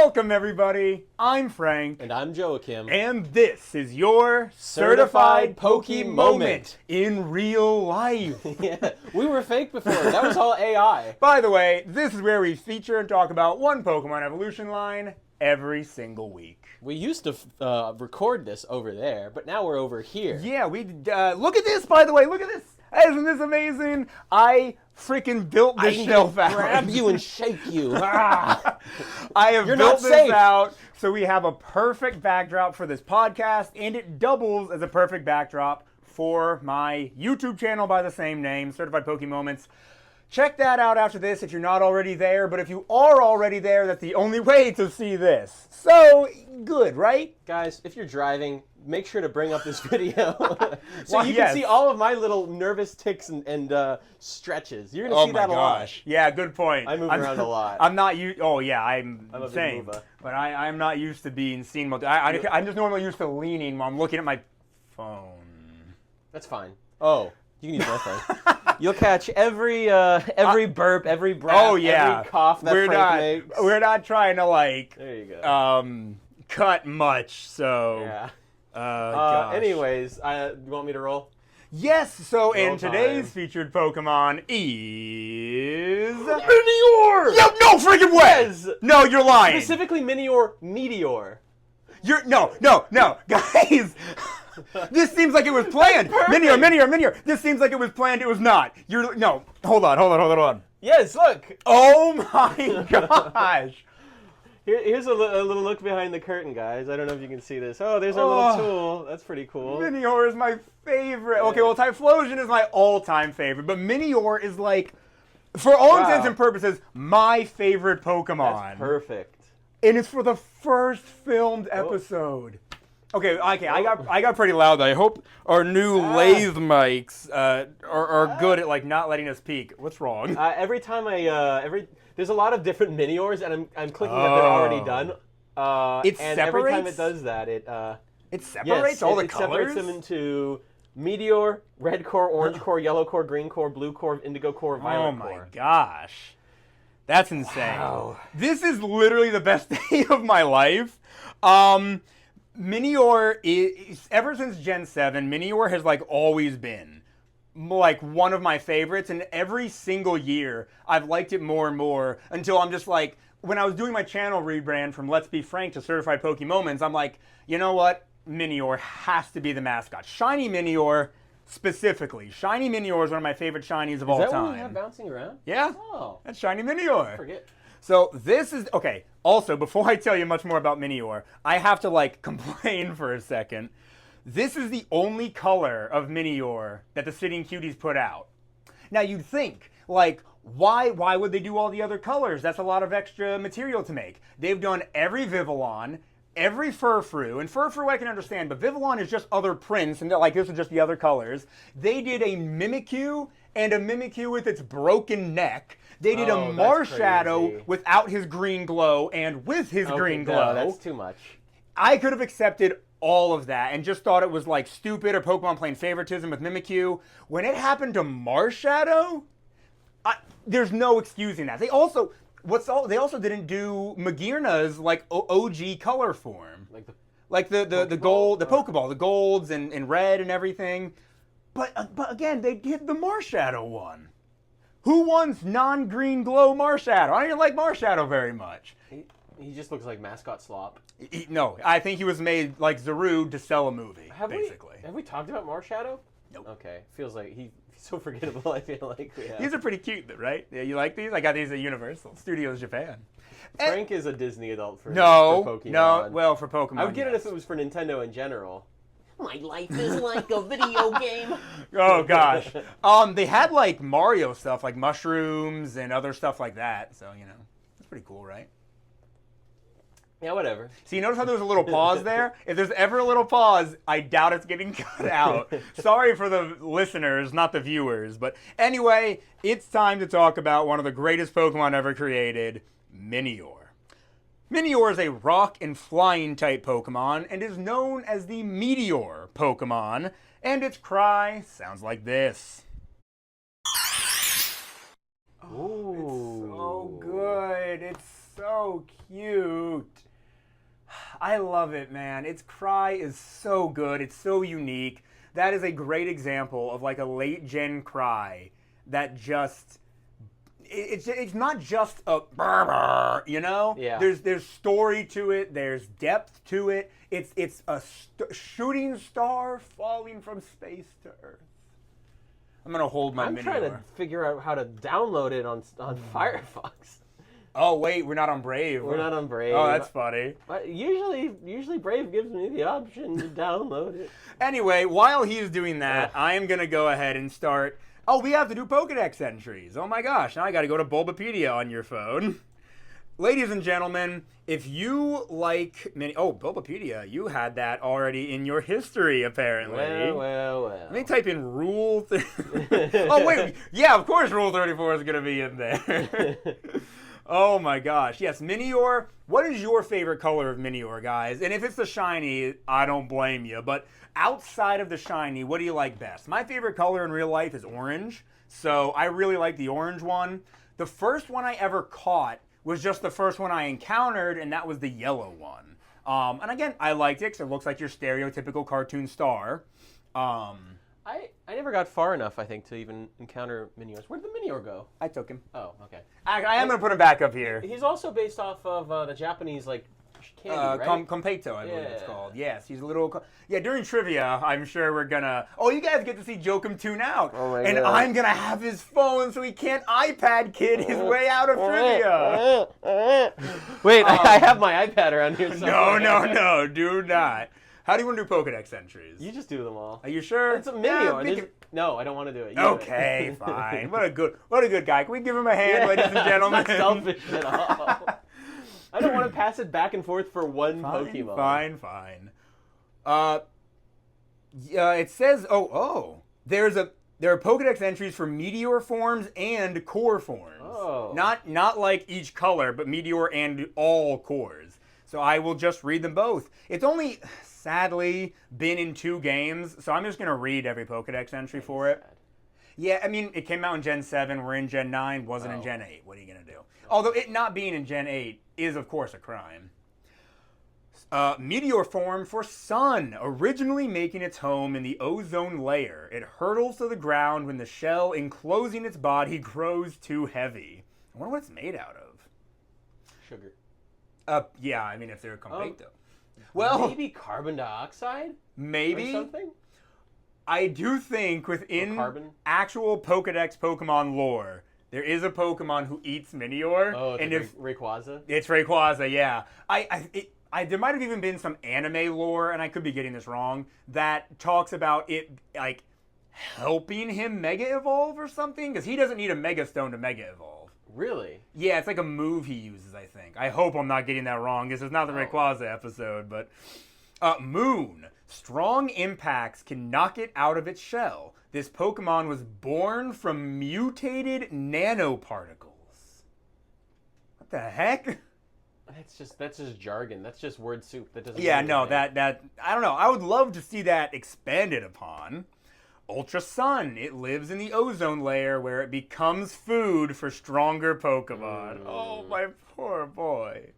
Welcome, everybody. I'm Frank. And I'm Joachim. And this is your Certified Poke Moment in real life. Yeah, we were fake before. That was all AI. By the way, this is where we feature and talk about one Pokemon evolution line every single week. We used to record this over there, but now we're over here. Yeah, we look at this, by the way. Look at this. Isn't this amazing? I freaking built this shelf out. Grab you and shake you. I have built this out so we have a perfect backdrop for this podcast, and it doubles as a perfect backdrop for my YouTube channel by the same name, Certified Poke Moments. Check that out after this if you're not already there, but if you are already there, that's the only way to see this. So, good, right? Guys, if you're driving, make sure to bring up this video so you can see all of my little nervous ticks and stretches. You're going to see that a lot. Yeah, good point. I move around a lot. I'm not used. Oh, yeah, I'm a same. big mover. But I'm not used to being seen. I'm just normally used to leaning while I'm looking at my phone. That's fine. Oh, you can use my phone. You'll catch every burp, every breath, every cough that Frank makes. We're not trying to, like, there you go. Cut much, so... Yeah. Anyways, you want me to roll? Yes, so Roll today's time. featured Pokemon is... Minior! No freaking way! Yes! No, you're lying. Specifically Minior Meteor. No, guys! This seems like it was planned. Minior. This seems like it was planned. It was not. No. Hold on. Yes, look. Oh my gosh. Here's a little look behind the curtain, guys. I don't know if you can see this. Oh, there's our little tool. That's pretty cool. Minior is my favorite. Yeah. Okay, well, Typhlosion is my all-time favorite, but Minior is like, for all intents and purposes, my favorite Pokemon. That's perfect. And it's for the first filmed episode. Okay, I got pretty loud though. I hope our new lathe mics are good at like not letting us peek. What's wrong? Every time there's a lot of different Miniors, and I'm clicking that they're already done. It and separates? every time it does that, it separates all the colors? It separates them into Meteor, red core, orange core, yellow core, green core, blue core, indigo core, violet core. Oh my gosh. That's insane. Wow. This is literally the best day of my life. Minior is, ever since Gen 7, Minior has like always been like one of my favorites, and every single year I've liked it more and more until I'm just like, when I was doing my channel rebrand from Let's Be Frank to Certified Poke Moments, I'm like, you know what? Minior has to be the mascot. Shiny Minior specifically. Shiny Minior is one of my favorite shinies of all time. Is that what we have bouncing around? Yeah. Oh. That's Shiny Minior. I forget. So this is, okay, also, before I tell you much more about Minior, I have to, like, complain for a second. This is the only color of Minior that the Sitting Cuties put out. Now, you'd think, like, why would they do all the other colors? That's a lot of extra material to make. They've done every Vivillon, every Furfrou, and Furfrou I can understand, but Vivillon is just other prints, and like, this is just the other colors. They did a Mimikyu, and a Mimikyu with its broken neck. They did a Marshadow without his green glow and with his green glow. No, that's too much. I could have accepted all of that and just thought it was like stupid or Pokemon playing favoritism with Mimikyu. When it happened to Marshadow, there's no excusing that. They also didn't do Magearna's like OG color form, like the gold, the Pokeball, the golds and red and everything. But again, they did the Marshadow one. Who wants non-green glow Marshadow? I don't even like Marshadow very much. He just looks like mascot slop. No, I think he was made like Zarude to sell a movie, basically. Have we talked about Marshadow? Nope. Okay. Feels like he's so forgettable, I feel like we have. These are pretty cute, right? Yeah, you like these? I got these at Universal Studios Japan. Frank is a Disney adult for Pokemon. No, well, for Pokemon, I would get it if it was for Nintendo in general. My life is like a video game. Oh, gosh. They had, like, Mario stuff, like mushrooms and other stuff like that. So, you know, it's pretty cool, right? Yeah, whatever. So you notice how there's a little pause there? If there's ever a little pause, I doubt it's getting cut out. Sorry for the listeners, not the viewers. But anyway, it's time to talk about one of the greatest Pokemon ever created, Minior. Minior is a rock and flying type Pokemon and is known as the Meteor Pokemon, and its cry sounds like this. Oh, it's so good. It's so cute. cute. I love it, man. Its cry is so good. It's so unique. That is a great example of like a late gen cry that just it's not just a brr, brr, you know? Yeah. There's story to it. There's depth to it. It's a shooting star falling from space to Earth. I'm gonna hold my Minior. I'm trying to figure out how to download it on Firefox. Oh wait, we're not on Brave. We're not on Brave. Oh, that's funny. But usually Brave gives me the option to download it. Anyway, while he's doing that, I am gonna go ahead and start. Oh, we have to do Pokedex entries. Oh my gosh, now I gotta go to Bulbapedia on your phone. Ladies and gentlemen, if you like Bulbapedia, you had that already in your history, apparently. Well. Let me type in Rule... Oh, wait. Yeah, of course Rule 34 is going to be in there. Oh, my gosh. Yes, Minior. What is your favorite color of Minior, guys? And if it's the shiny, I don't blame you. But outside of the shiny, what do you like best? My favorite color in real life is orange. So I really like the orange one. The first one I ever caught was just the first one I encountered, and that was the yellow one. And again, I liked it because it looks like your stereotypical cartoon star. I never got far enough, I think, to even encounter Miniors. Where did the Minior go? I took him. Oh, okay. I am going to put him back up here. He's also based off of the Japanese, like, candy, right? Kompeito, I believe it's called. Yes, he's a little... Yeah, during trivia, I'm sure we're going to... Oh, you guys get to see Jokum tune out. Oh my and God. I'm going to have his phone so he can't iPad kid his way out of trivia. Wait, I have my iPad around here somewhere. No, do not. How do you want to do Pokedex entries? You just do them all. Are you sure? It's a Minior. No, I don't want to do it. Okay, fine. What a good guy. Can we give him a hand, ladies and gentlemen? It's not selfish at all. I don't want to pass it back and forth for one Pokemon. Fine. It says, there are Pokedex entries for Meteor forms and Core forms. Oh. Not like each color, but Meteor and all cores. So I will just read them both. It's only, sadly, been in 2 games, so I'm just going to read every Pokedex entry for it. Yeah, I mean, it came out in Gen 7, we're in Gen 9, wasn't in Gen 8. What are you going to do? Although it not being in Gen 8 is, of course, a crime. Meteor form for Sun, originally making its home in the ozone layer. It hurtles to the ground when the shell enclosing its body grows too heavy. I wonder what it's made out of. Sugar. Yeah, I mean, if they're Kompeito. Well, maybe carbon dioxide? Maybe. Or something? I do think within actual Pokedex Pokemon lore, there is a Pokemon who eats Minior. Oh, it's Rayquaza? It's Rayquaza, yeah. There might have even been some anime lore, and I could be getting this wrong, that talks about it, like, helping him Mega Evolve or something? Because he doesn't need a Mega Stone to Mega Evolve. Really? Yeah, it's like a move he uses, I think. I hope I'm not getting that wrong. This is not the Rayquaza episode, but... Moon. Strong impacts can knock it out of its shell. This Pokemon was born from mutated nanoparticles. What the heck? That's just jargon. That's just word soup. That doesn't. Yeah, no, that I don't know. I would love to see that expanded upon. Ultra Sun. It lives in the ozone layer where it becomes food for stronger Pokemon. Oh, my poor boy.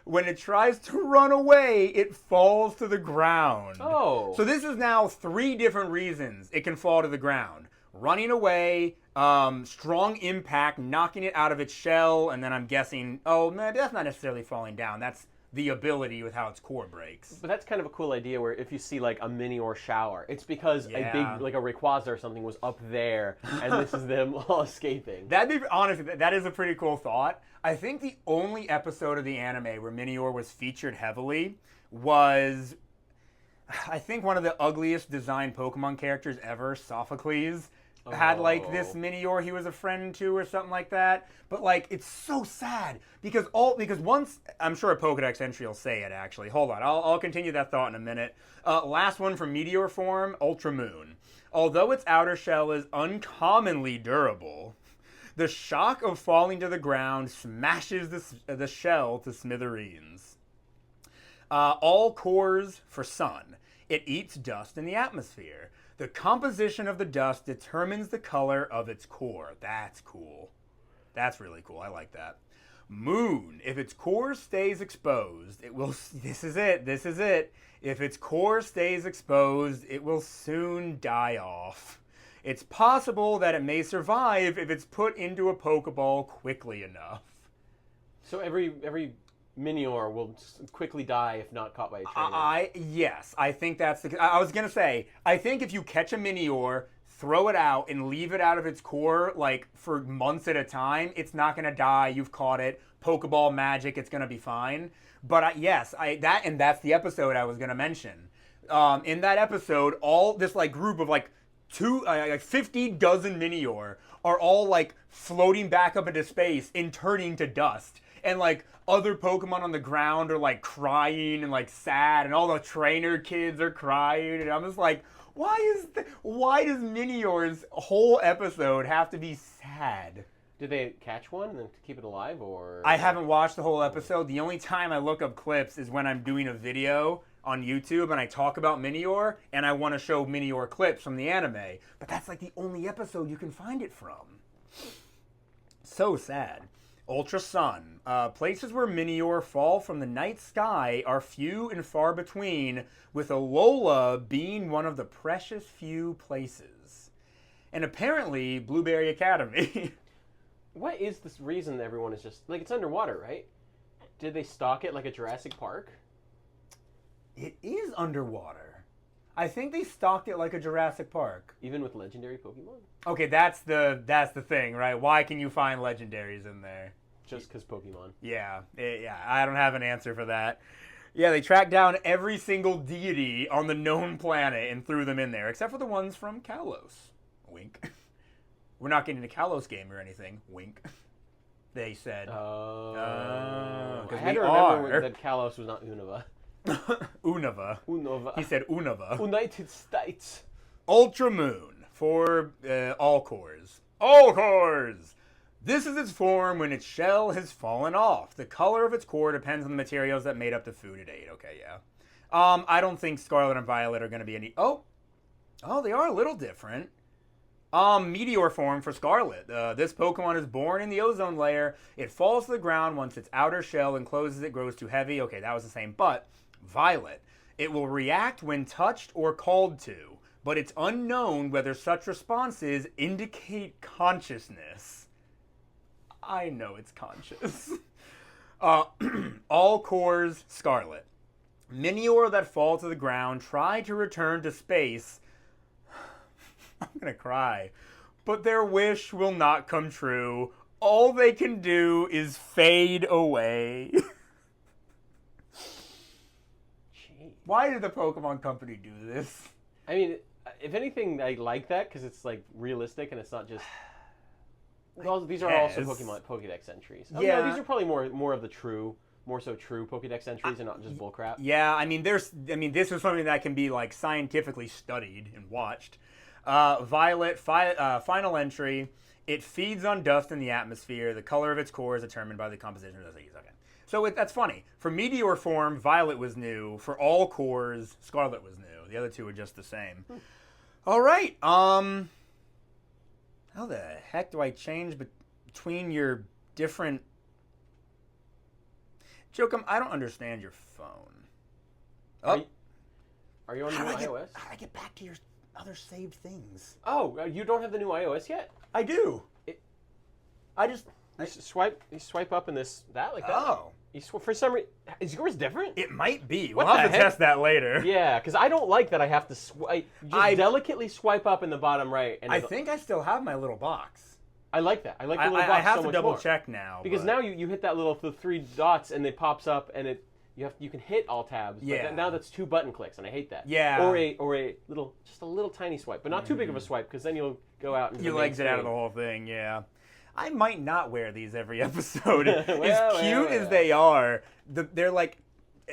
When it tries to run away, it falls to the ground. Oh. So this is now 3 different reasons it can fall to the ground. Running away, strong impact, knocking it out of its shell, and then I'm guessing, maybe that's not necessarily falling down. That's the ability with how its core breaks. But that's kind of a cool idea where if you see like a Minior shower, it's because a big, like a Rayquaza or something was up there, and this is them all escaping. Honestly, that is a pretty cool thought. I think the only episode of the anime where Minior was featured heavily was, I think, one of the ugliest designed Pokemon characters ever, Sophocles. Had like this Minior he was a friend to or something like that. But like it's so sad because once I'm sure a Pokedex entry will say it actually. Hold on, I'll continue that thought in a minute. Last one from Meteor form, Ultra Moon. Although its outer shell is uncommonly durable, the shock of falling to the ground smashes the shell to smithereens. All cores for Sun. It eats dust in the atmosphere. The composition of the dust determines the color of its core. That's cool. That's really cool. I like that. Moon. If its core stays exposed, it will... This is it. If its core stays exposed, it will soon die off. It's possible that it may survive if it's put into a Pokeball quickly enough. So every Minior will quickly die if not caught by a trainer. Yes, I think that's the... I was going to say, I think if you catch a Minior, throw it out, and leave it out of its core, like, for months at a time, it's not going to die. You've caught it. Pokeball magic, it's going to be fine. But yes, that's the episode I was going to mention. In that episode, all this, like, group of, like, 50 dozen Minior are all, like, floating back up into space and turning to dust. And, like, other Pokemon on the ground are, like, crying and, like, sad. And all the trainer kids are crying. And I'm just like, why does Minior's whole episode have to be sad? Did they catch one and then keep it alive, or...? I haven't watched the whole episode. The only time I look up clips is when I'm doing a video on YouTube and I talk about Minior and I want to show Minior clips from the anime. But that's like the only episode you can find it from. So sad. Ultra Sun. Places where Minior fall from the night sky are few and far between, with Alola being one of the precious few places. And apparently, Blueberry Academy. What is this reason that everyone is just... Like, it's underwater, right? Did they stock it like a Jurassic Park? It is underwater. I think they stocked it like a Jurassic Park. Even with legendary Pokemon? Okay, that's the thing, right? Why can you find legendaries in there? Just because Pokemon. Yeah, I don't have an answer for that. Yeah, they tracked down every single deity on the known planet and threw them in there, except for the ones from Kalos. Wink. We're not getting a Kalos game or anything. Wink. They said. I because had we to remember are. that Kalos was not Unova. Unova. Unova. He said Unova. United States. Ultra Moon for all cores. All cores! This is its form when its shell has fallen off. The color of its core depends on the materials that made up the food it ate. Okay, yeah. I don't think Scarlet and Violet are going to be any... Oh, they are a little different. Meteor form for Scarlet. This Pokemon is born in the ozone layer. It falls to the ground once its outer shell encloses it grows too heavy. Okay, that was the same. But Violet. It will react when touched or called to, but it's unknown whether such responses indicate consciousness. I know it's conscious. All cores Scarlet. Minior that fall to the ground try to return to space. I'm gonna cry. But their wish will not come true. All they can do is fade away. Why did the Pokemon Company do this? I mean, if anything, I like that because it's like realistic and it's not just... Well, these are also Pokédex entries. Yeah. No, these are probably more of the true Pokédex entries and not just bullcrap. Yeah, I mean, this is something that can be like scientifically studied and watched. Violet, final entry. It feeds on dust in the atmosphere. The color of its core is determined by the composition of the seeds. Okay. So that's funny. For Meteor form, Violet was new. For all cores, Scarlet was new. The other two are just the same. All right. How the heck do I change between your different... Jokum, I don't understand your phone. Are you on the new iOS? How do I get back to your other saved things? Oh, you don't have the new iOS yet? I do. You swipe up in that like that. Oh. For some reason, is yours different? It might be. What We'll the have to heck? test that later. Yeah, because I don't like that I have to swipe. Just delicately swipe up in the bottom right. And I think I still have my little box. I like that. I like the little box I have so to much double more. check now. Because now you hit that the 3 dots and it pops up and you can hit all tabs. Yeah. But now that's 2 button clicks and I hate that. Yeah. Or a little tiny swipe, but not too big of a swipe because then you'll go out and you exit out of the whole thing. Yeah. I might not wear these every episode. As cute as they are, they're like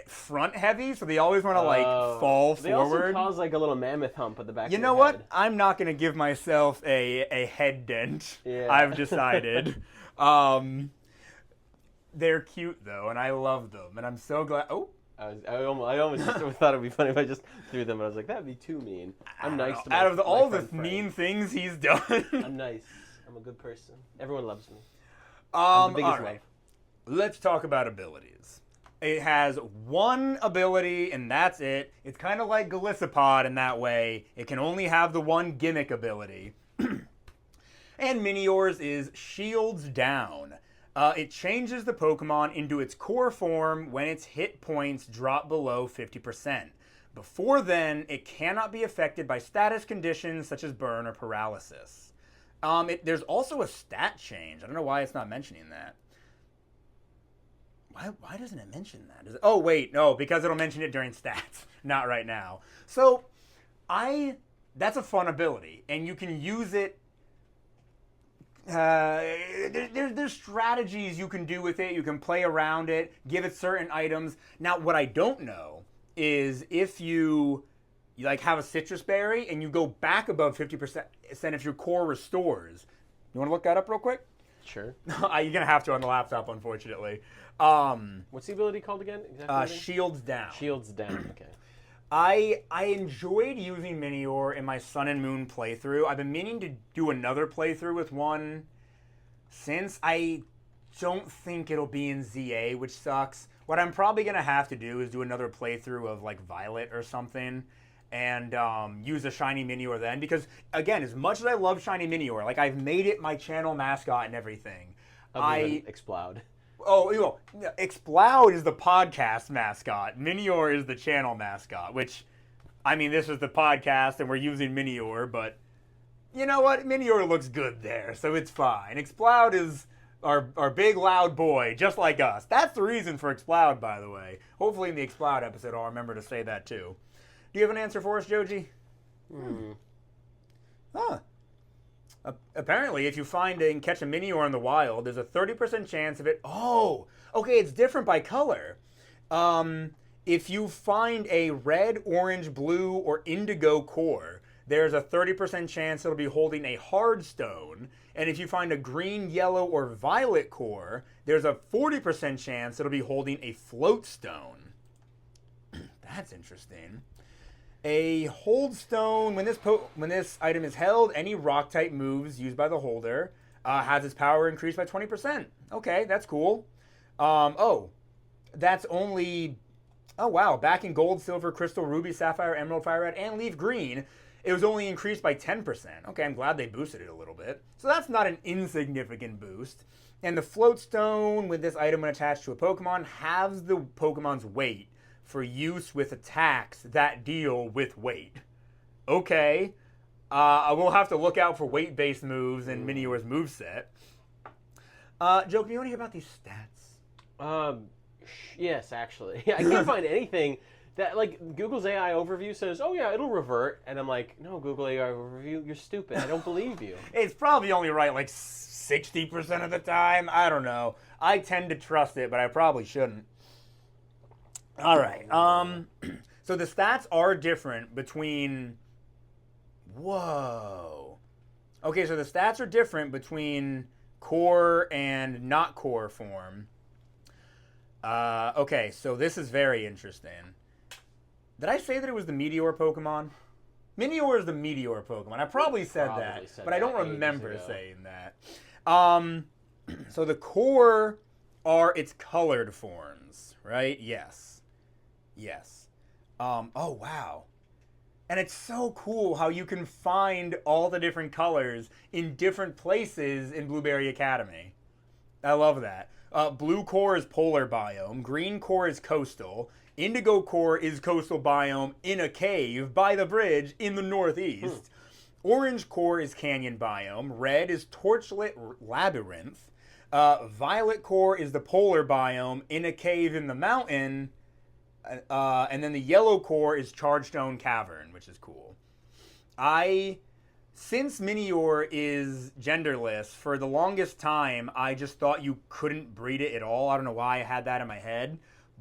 front heavy, so they always want to like fall they forward. They also cause like a little mammoth hump at the back. You of know your what? head. I'm not gonna give myself a head dent. Yeah. I've decided. They're cute though, and I love them, and I'm so glad. Oh. I almost just thought it'd be funny if I just threw them, but I was like, that'd be too mean. I'm nice to my Out of all the friend. mean things he's done. I'm nice. I'm a good person. Everyone loves me. I'm the biggest all right. let's talk about abilities. It has one ability, and that's it. It's kind of like Golisopod in that way. It can only have the one gimmick ability. And Minior's is Shields Down. It changes the Pokemon into its core form when its hit points drop below 50%. Before then, it cannot be affected by status conditions such as burn or paralysis. There's also a stat change. I don't know why it's not mentioning that. Why doesn't it mention that? Oh, wait, no, because it'll mention it during stats. Not right now. So, that's a fun ability, and you can use it. There's strategies you can do with it. You can play around it, give it certain items. Now, what I don't know is if you like have a citrus berry and you go back above 50% if your core restores. You want to look that up real quick? Sure. You're gonna have to on the laptop, unfortunately. What's the ability called again? Exactly. Shields Down. Shields Down. Okay. I enjoyed using Minior in my Sun and Moon playthrough. I've been meaning to do another playthrough with one since. I don't think it'll be in ZA, which sucks. What I'm probably going to have to do is do another playthrough of like Violet or something and use a Shiny Minior then. Because, again, as much as I love Shiny Minior, like I've made it my channel mascot and everything. Explode. Oh, you know, Exploud is the podcast mascot. Minior is the channel mascot, which, I mean, this is the podcast and we're using Minior, but you know what? Minior looks good there, so it's fine. Exploud is our big, loud boy, just like us. That's the reason for Exploud, by the way. Hopefully in the Exploud episode I'll remember to say that too. Do you have an answer for us, Joji? Huh. Apparently, if you find and catch a Minior in the wild, there's a 30% chance of it. Oh, okay, it's different by color. If you find a red, orange, blue, or indigo core, there's a 30% chance it'll be holding a hard stone. And if you find a green, yellow, or violet core, there's a 40% chance it'll be holding a float stone. That's interesting. A hold stone, when this item is held, any rock type moves used by the holder has its power increased by 20%. Okay, that's cool. That's only, oh wow, back in gold, silver, crystal, ruby, sapphire, emerald, fire red, and leaf green, it was only increased by 10%. Okay, I'm glad they boosted it a little bit. So that's not an insignificant boost. And the float stone with this item when attached to a Pokemon halves the Pokemon's weight for use with attacks that deal with weight. Okay. I will have to look out for weight-based moves in Minior's moveset. Joe, can you want to hear about these stats? Yes, actually. I can't find anything that, like, Google's AI overview says, oh yeah, it'll revert. And I'm like, no, Google AI overview, you're stupid. I don't believe you. It's probably only right like 60% of the time. I don't know. I tend to trust it, but I probably shouldn't. All right. So the stats are different between. Whoa. Okay, so the stats are different between core and not core form. Okay, so this is very interesting. Did I say that it was the Meteor Pokemon? Minior is the Meteor Pokemon. I probably said that, but I don't remember saying that. So the core are its colored forms, right? Yes. Oh, wow. And it's so cool how you can find all the different colors in different places in Blueberry Academy. I love that. Blue core is polar biome. Green core is coastal. Indigo core is coastal biome in a cave by the bridge in the northeast. Orange core is canyon biome. Red is torchlit labyrinth. Violet core is the polar biome in a cave in the mountain. And then the yellow core is Chargestone Cavern, which is cool. Since Minior is genderless, for the longest time, I just thought you couldn't breed it at all. I don't know why I had that in my head.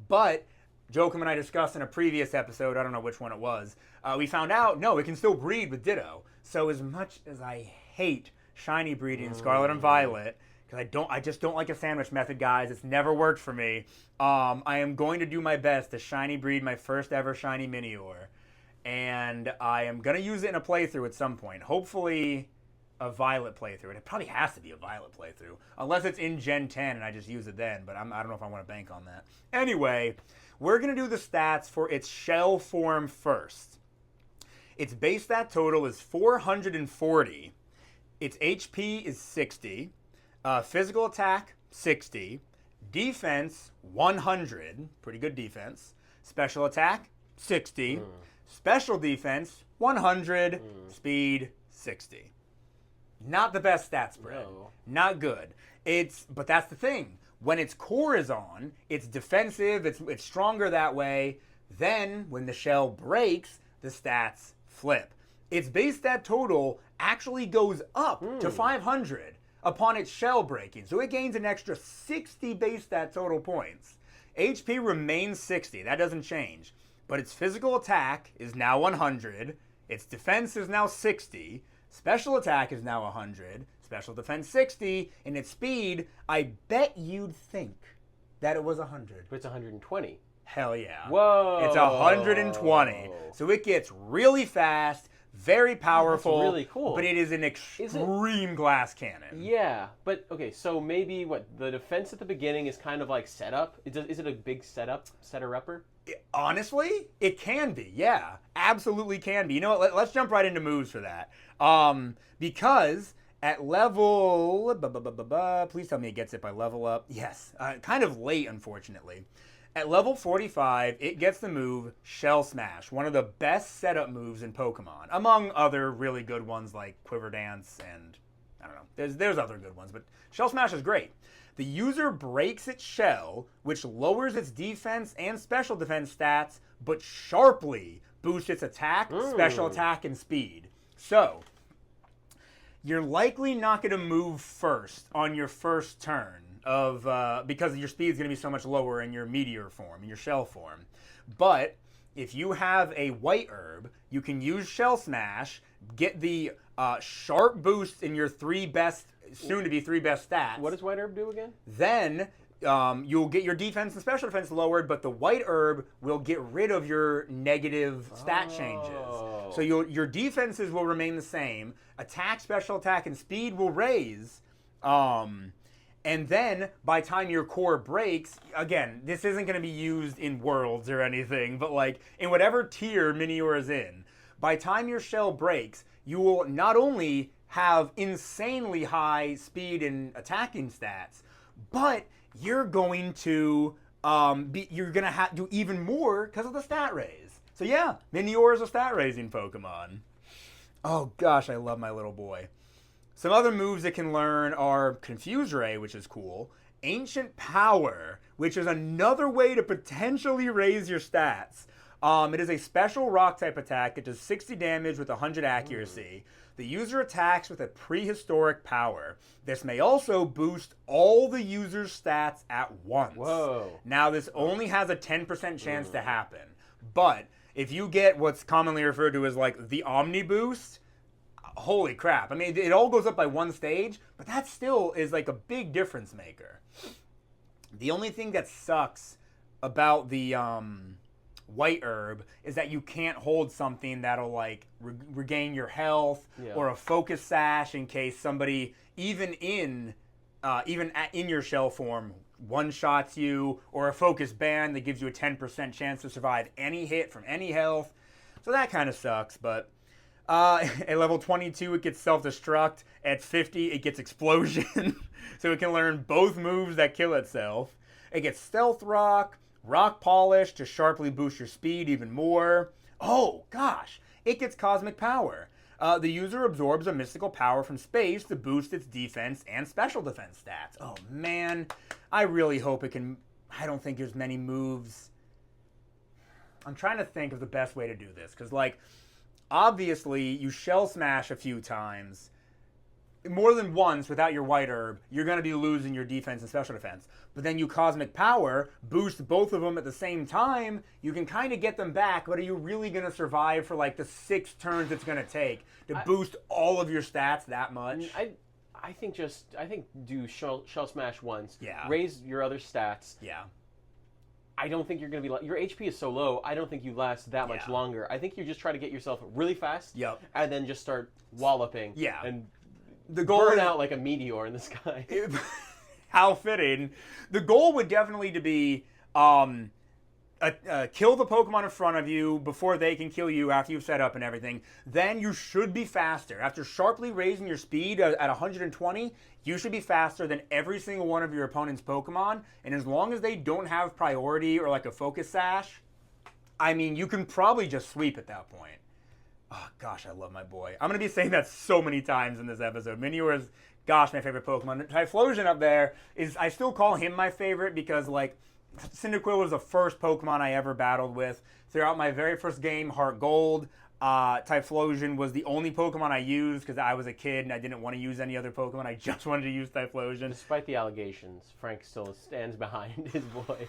But Joachim and I discussed in a previous episode, I don't know which one it was, we found out, no, it can still breed with Ditto. So as much as I hate shiny breeding Scarlet and Violet, because I just don't like a sandwich method, guys. It's never worked for me. I am going to do my best to shiny breed my first ever shiny Minior. And I am going to use it in a playthrough at some point. Hopefully a Violet playthrough, and it probably has to be a Violet playthrough, unless it's in Gen 10 and I just use it then, but I don't know if I want to bank on that. Anyway, we're going to do the stats for its shell form first. Its base stat total is 440. Its HP is 60. Physical attack, 60. Defense, 100. Pretty good defense. Special attack, 60. Special defense, 100. Speed, 60. Not the best stat spread. No. Not good. But that's the thing. When its core is on, it's defensive, it's stronger that way. Then, when the shell breaks, the stats flip. Its base stat total actually goes up to 500 upon its shell breaking. So it gains an extra 60 base stat total points. HP remains 60. That doesn't change. But its physical attack is now 100. Its defense is now 60. Special attack is now 100. Special defense 60. And its speed, I bet you'd think that it was 100. But it's 120. Hell yeah. Whoa. It's 120. So it gets really fast, very powerful. That's really cool. But it is an extreme glass cannon. Yeah, but okay, so maybe the defense at the beginning is kind of like setup? Is it a big setter-upper? Honestly, it can be. Yeah, absolutely can be. You know what? Let's jump right into moves for that. Because at level, please tell me it gets it by level up. Yes, kind of late, unfortunately. At level 45, it gets the move Shell Smash, one of the best setup moves in Pokemon, among other really good ones like Quiver Dance and, I don't know, there's other good ones, but Shell Smash is great. The user breaks its shell, which lowers its defense and special defense stats, but sharply boosts its attack, special attack, and speed. So, you're likely not going to move first on your first turn because your speed is going to be so much lower in your meteor form, in your shell form. But if you have a white herb, you can use Shell Smash, get the sharp boost in your soon-to-be three best stats. What does white herb do again? Then you'll get your defense and special defense lowered, but the white herb will get rid of your negative stat changes. So your defenses will remain the same. Attack, special attack, and speed will raise. And then, by the time your core breaks, again, this isn't going to be used in Worlds or anything, but like in whatever tier Minior is in, by the time your shell breaks, you will not only have insanely high speed and attacking stats, but you're going to do even more because of the stat raise. So yeah, Minior is a stat raising Pokemon. Oh gosh, I love my little boy. Some other moves it can learn are Confuse Ray, which is cool, Ancient Power, which is another way to potentially raise your stats. It is a special rock-type attack that does 60 damage with 100 accuracy. The user attacks with a prehistoric power. This may also boost all the user's stats at once. Whoa. Now, this only has a 10% chance to happen. But if you get what's commonly referred to as like the Omni Boost, holy crap. I mean, it all goes up by one stage, but that still is like a big difference maker. The only thing that sucks about the white herb is that you can't hold something that'll like regain your health or a focus sash in case somebody even in your shell form one-shots you, or a focus band that gives you a 10% chance to survive any hit from any health. So that kind of sucks, but at level 22, it gets self-destruct. At 50, it gets explosion. So it can learn both moves that kill itself. It gets Stealth Rock, Rock Polish to sharply boost your speed even more. Oh, gosh. It gets Cosmic Power. The user absorbs a mystical power from space to boost its defense and special defense stats. Oh, man. I really hope it can... I don't think there's many moves. I'm trying to think of the best way to do this. Because, like... Obviously, you Shell Smash a few times, more than once without your white herb, you're going to be losing your defense and special defense. But then you Cosmic Power, boost both of them at the same time, you can kind of get them back, but are you really going to survive for like the 6 turns it's going to take to boost all of your stats that much? I think do Shell Smash once, Yeah. raise your other stats. Yeah. I don't think you're going to be... Your HP is so low, I don't think you last that much longer. I think you just try to get yourself really fast, Yep. and then just start walloping. Yeah. And the goal burn is, out like a meteor in the sky. how fitting. The goal would definitely to be kill the Pokemon in front of you before they can kill you after you've set up and everything. Then you should be faster. After sharply raising your speed at 120, you should be faster than every single one of your opponent's Pokemon. And as long as they don't have priority or like a focus sash, I mean, you can probably just sweep at that point. Oh, gosh, I love my boy. I'm going to be saying that so many times in this episode. Minior is, gosh, my favorite Pokemon. Typhlosion up there is, I still call him my favorite because, like, Cyndaquil was the first Pokemon I ever battled with. Throughout my very first game, Heart Gold, Typhlosion was the only Pokemon I used because I was a kid and I didn't want to use any other Pokemon. I just wanted to use Typhlosion. Despite the allegations, Frank still stands behind his boy.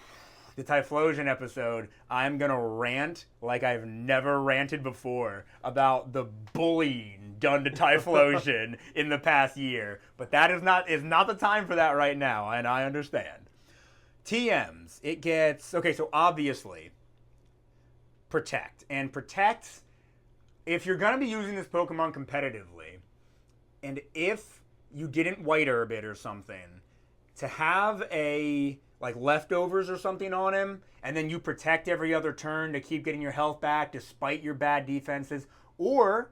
The Typhlosion episode, I'm going to rant like I've never ranted before about the bullying done to Typhlosion in the past year. But that is not the time for that right now, and I understand. TMs, it gets... Okay, so obviously, Protect. And Protect, if you're going to be using this Pokemon competitively, and if you didn't White Herb it or something, to have a... like leftovers or something on him, and then you protect every other turn to keep getting your health back despite your bad defenses, or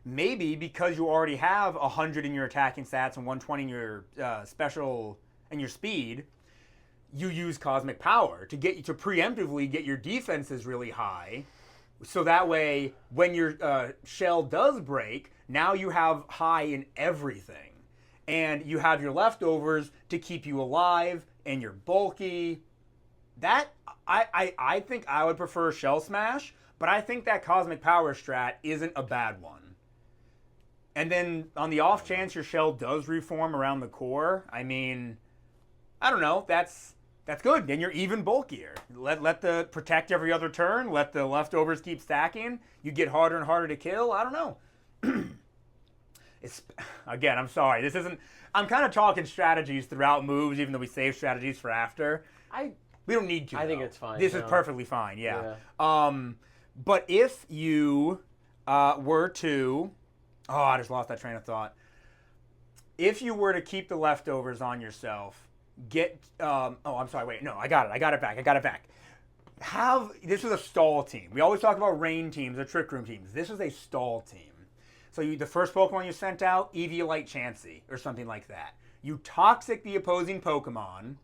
maybe because you already have 100 in your attacking stats and 120 in your special and your speed, you use Cosmic Power to get you to preemptively get your defenses really high, so that way when your shell does break, now you have high in everything, and you have your leftovers to keep you alive. And you're bulky. That I think I would prefer Shell Smash, but I think that Cosmic Power strat isn't a bad one. And then on the off chance your shell does reform around the core, I mean, I don't know, that's good. Then you're even bulkier. Let the protect every other turn, let the leftovers keep stacking, you get harder and harder to kill. I don't know. Again, I'm sorry. This isn't... I'm kind of talking strategies throughout moves, even though we save strategies for after. We don't need to, I think it's fine. This is perfectly fine, yeah. But if you were to... Oh, I just lost that train of thought. If you were to keep the leftovers on yourself, get... oh, I'm sorry, wait. No, I got it. I got it back. This is a stall team. We always talk about rain teams or trick room teams. This is a stall team. So the first Pokemon you sent out, Eviolite Chansey, or something like that. You Toxic the opposing Pokemon,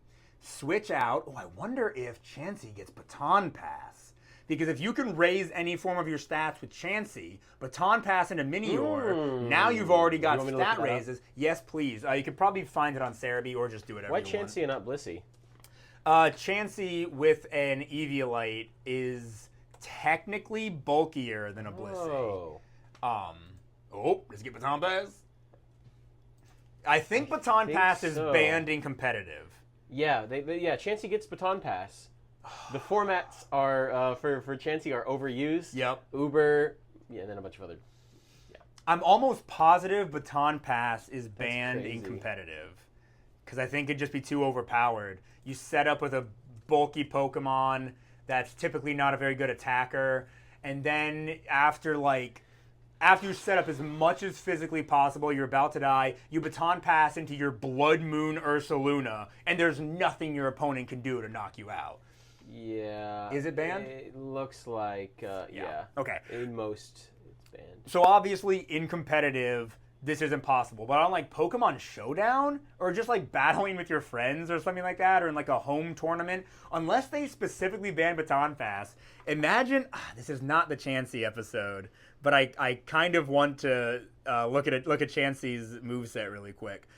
switch out. Oh, I wonder if Chansey gets Baton Pass. Because if you can raise any form of your stats with Chansey, Baton Pass into Minior, now you've already got stat raises. Yes, please. You could probably find it on Cerebi or just do whatever you want. Why Chansey and not Blissey? Chansey with an Eviolite is technically bulkier than a Blissey. Oh, does it get Baton Pass? I think Baton Pass is banned in competitive. Yeah, Chansey gets Baton Pass. The formats are for Chansey are Overuse, Uber, and then a bunch of other. Yeah. I'm almost positive Baton Pass is banned in competitive because I think it'd just be too overpowered. You set up with a bulky Pokemon that's typically not a very good attacker, and then after you set up as much as physically possible, you're about to die, you Baton Pass into your Blood Moon Ursaluna, and there's nothing your opponent can do to knock you out. Yeah. Is it banned? It looks like, yeah. Okay. In most, it's banned. So obviously, in competitive, this is impossible. But on Pokemon Showdown, or just battling with your friends or something like that, or in a home tournament, unless they specifically ban Baton Pass, imagine, this is not the Chansey episode, but I kind of want to look at Chansey's moveset really quick.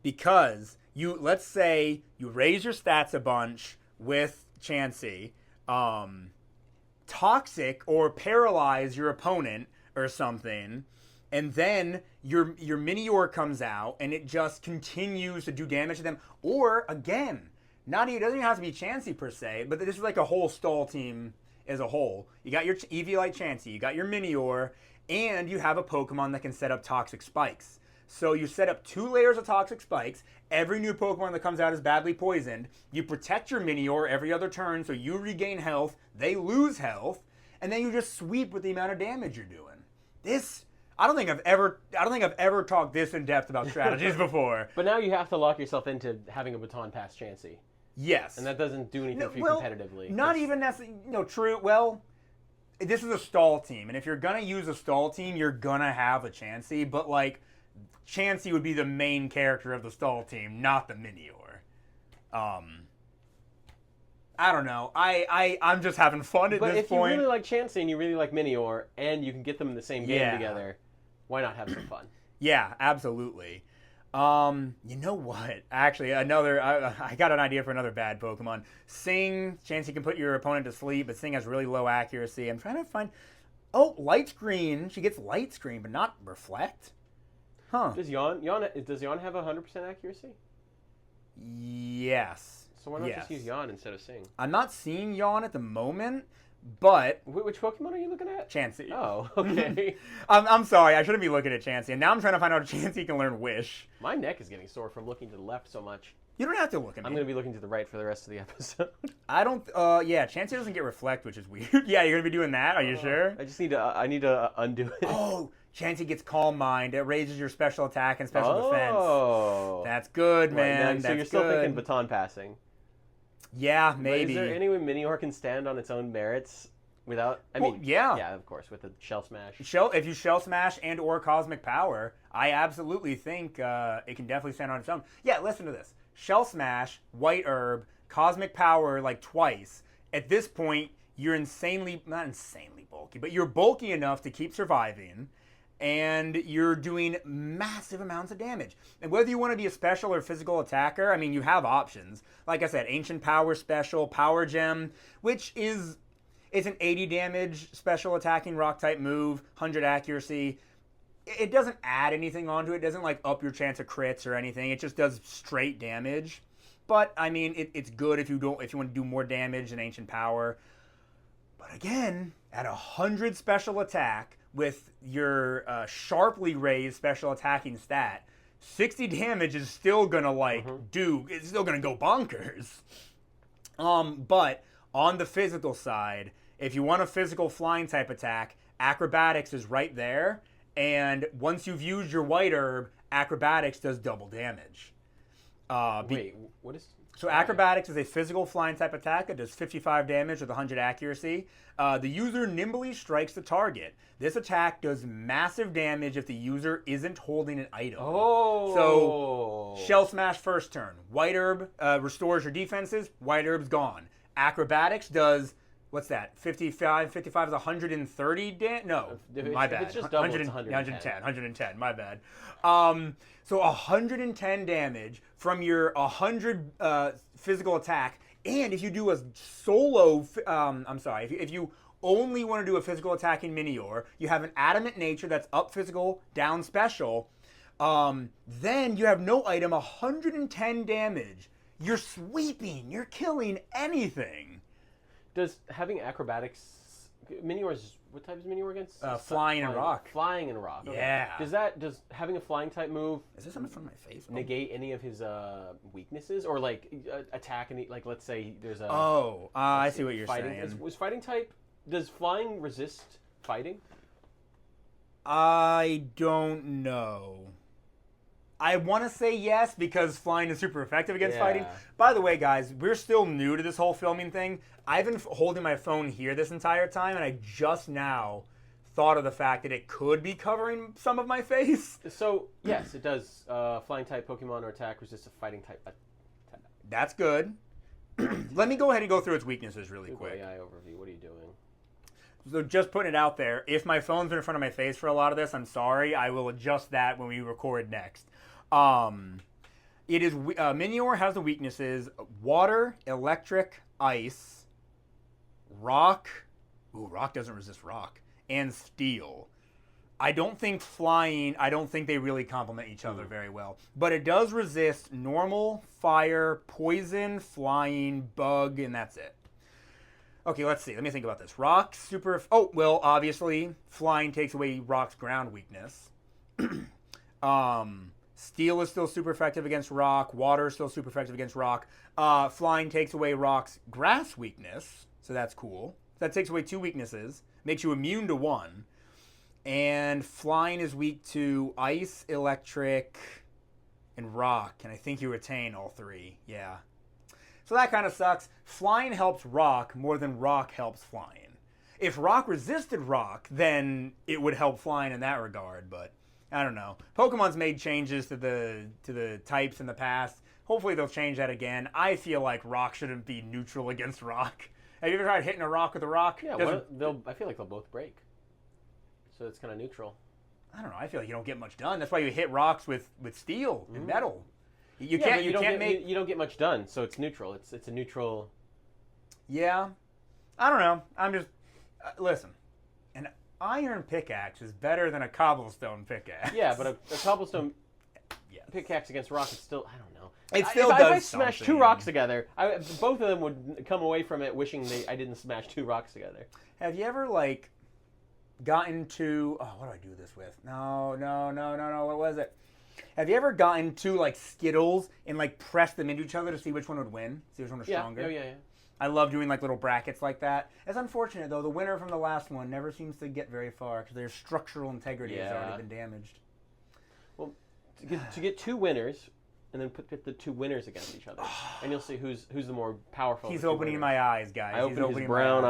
Because let's say you raise your stats a bunch with Chansey, toxic or paralyze your opponent or something, and then your Minior comes out and it just continues to do damage to them. Or again, it doesn't even have to be Chansey per se, but this is a whole stall team as a whole. You got your Eviolite Chansey, you got your Minior, and you have a Pokemon that can set up toxic spikes. So you set up 2 layers of toxic spikes. Every new Pokemon that comes out is badly poisoned. You protect your Minior every other turn, so you regain health, they lose health, and then you just sweep with the amount of damage you're doing. I don't think I've ever talked this in depth about strategies before. But now you have to lock yourself into having a baton pass Chansey. Yes. And that doesn't do anything for you competitively. Not even necessarily, true. Well, this is a stall team, and if you're gonna use a stall team, you're gonna have a Chansey, but like, Chansey would be the main character of the stall team, not the Minior. I don't know. I'm just having fun at this point. But if you really like Chansey and you really like Minior, and you can get them in the same game together, why not have some fun? Yeah, absolutely. You know what? Actually, I got an idea for another bad Pokemon. Sing, Chansey can put your opponent to sleep, but Sing has really low accuracy. I'm trying to find... Oh, Light Screen. She gets Light Screen, but not Reflect? Huh. Does Yawn have 100% accuracy? Yes. So why not just use Yawn instead of Sing? I'm not seeing Yawn at the moment, but... Which Pokemon are you looking at? Chansey. Oh, okay. I'm sorry, I shouldn't be looking at Chansey. And now I'm trying to find out if Chansey can learn Wish. My neck is getting sore from looking to the left so much. You don't have to look at me. I'm going to be looking to the right for the rest of the episode. I don't... Chansey doesn't get Reflect, which is weird. Yeah, you're going to be doing that? Are you sure? I need to undo it. Oh, Chansey gets Calm Mind. It raises your special attack and special defense. Oh. That's good, man. Right, so you're still thinking baton passing. Yeah, maybe. But is there any way Minior can stand on its own merits without... Yeah, of course, with the Shell Smash. If you Shell Smash and or Cosmic Power, I absolutely think it can definitely stand on its own. Yeah, listen to this. Shell Smash, White Herb, Cosmic Power like twice. At this point, you're not insanely bulky, but you're bulky enough to keep surviving, and you're doing massive amounts of damage. And whether you want to be a special or physical attacker, I mean, you have options. Like I said, Ancient Power Special, Power Gem, which is... It's an 80 damage special attacking rock type move, 100 accuracy. It doesn't add anything onto it. It doesn't like up your chance of crits or anything. It just does straight damage. But I mean, it's good if you want to do more damage than Ancient Power. But again, at 100 special attack with your sharply raised special attacking stat, 60 damage is still gonna it's still gonna go bonkers. But on the physical side, if you want a physical flying type attack, Acrobatics is right there. And once you've used your White Herb, Acrobatics does double damage. Wait, what is... So Acrobatics is a physical flying type attack. It does 55 damage with 100 accuracy. The user nimbly strikes the target. This attack does massive damage if the user isn't holding an item. Oh! So, Shell Smash first turn. White Herb restores your defenses. White Herb's gone. Acrobatics does... What's that? 55 is 130 damage? No, my bad. It's just double, 110, my bad. So 110 damage from your 100 physical attack, and if you do a solo, if you only want to do a physical attacking Minior, you have an Adamant Nature that's up physical, down special, then you have no item, 110 damage. You're sweeping, you're killing anything. Does having Acrobatics... What type is Minior against? Flying and Rock. Flying and Rock. Okay. Yeah. Does having a flying type move... Is this something from my face? Negate any of his weaknesses? Or like attack any... Like let's say there's a... I see what you're saying. Was fighting type... Does flying resist fighting? I don't know. I want to say yes because flying is super effective against fighting. By the way, guys, we're still new to this whole filming thing. I've been holding my phone here this entire time, and I just now thought of the fact that it could be covering some of my face. So, yes, it does. Flying type Pokemon or attack resist a fighting type attack. That's good. Let me go ahead and go through its weaknesses really quick. AI overview. What are you doing? So just putting it out there, if my phone's been in front of my face for a lot of this, I'm sorry. I will adjust that when we record next. It is Minior has the weaknesses: water, electric, ice, rock. Ooh, rock doesn't resist rock, and steel. I don't think they really complement each other very well. But it does resist normal, fire, poison, flying, bug, and that's it. Okay, let's see. Let me think about this. Rock, super... Oh, well, obviously, flying takes away rock's ground weakness. Steel is still super effective against rock. Water is still super effective against rock. Flying takes away rock's grass weakness, so that's cool. That takes away 2 weaknesses. Makes you immune to 1. And flying is weak to ice, electric, and rock. And I think you retain all three. Yeah. So that kind of sucks. Flying helps rock more than rock helps flying. If rock resisted rock, then it would help flying in that regard. But I don't know. Pokemon's made changes to the types in the past. Hopefully they'll change that again. I feel like rock shouldn't be neutral against rock. Have you ever tried hitting a rock with a rock? Yeah, I feel like they'll both break. So it's kind of neutral. I don't know. I feel like you don't get much done. That's why you hit rocks with steel and metal. You don't get much done, so it's neutral. It's a neutral. Yeah, I don't know. I'm just listen. An iron pickaxe is better than a cobblestone pickaxe. Yeah, but a cobblestone pickaxe against rock is still. I don't know. It still if does. If I smash two rocks together, both of them would come away from it wishing I didn't smash two rocks together. Have you ever gotten to? Oh, what do I do this with? No. What was it? Have you ever gotten two Skittles and pressed them into each other to see which one would win? See which one was stronger? Oh, yeah. I love doing little brackets like that. It's unfortunate though. The winner from the last one never seems to get very far because their structural integrity has already been damaged. Well, to get two winners, and then put the two winners against each other, and you'll see who's the more powerful. He's opening my eyes, guys. I opened his brown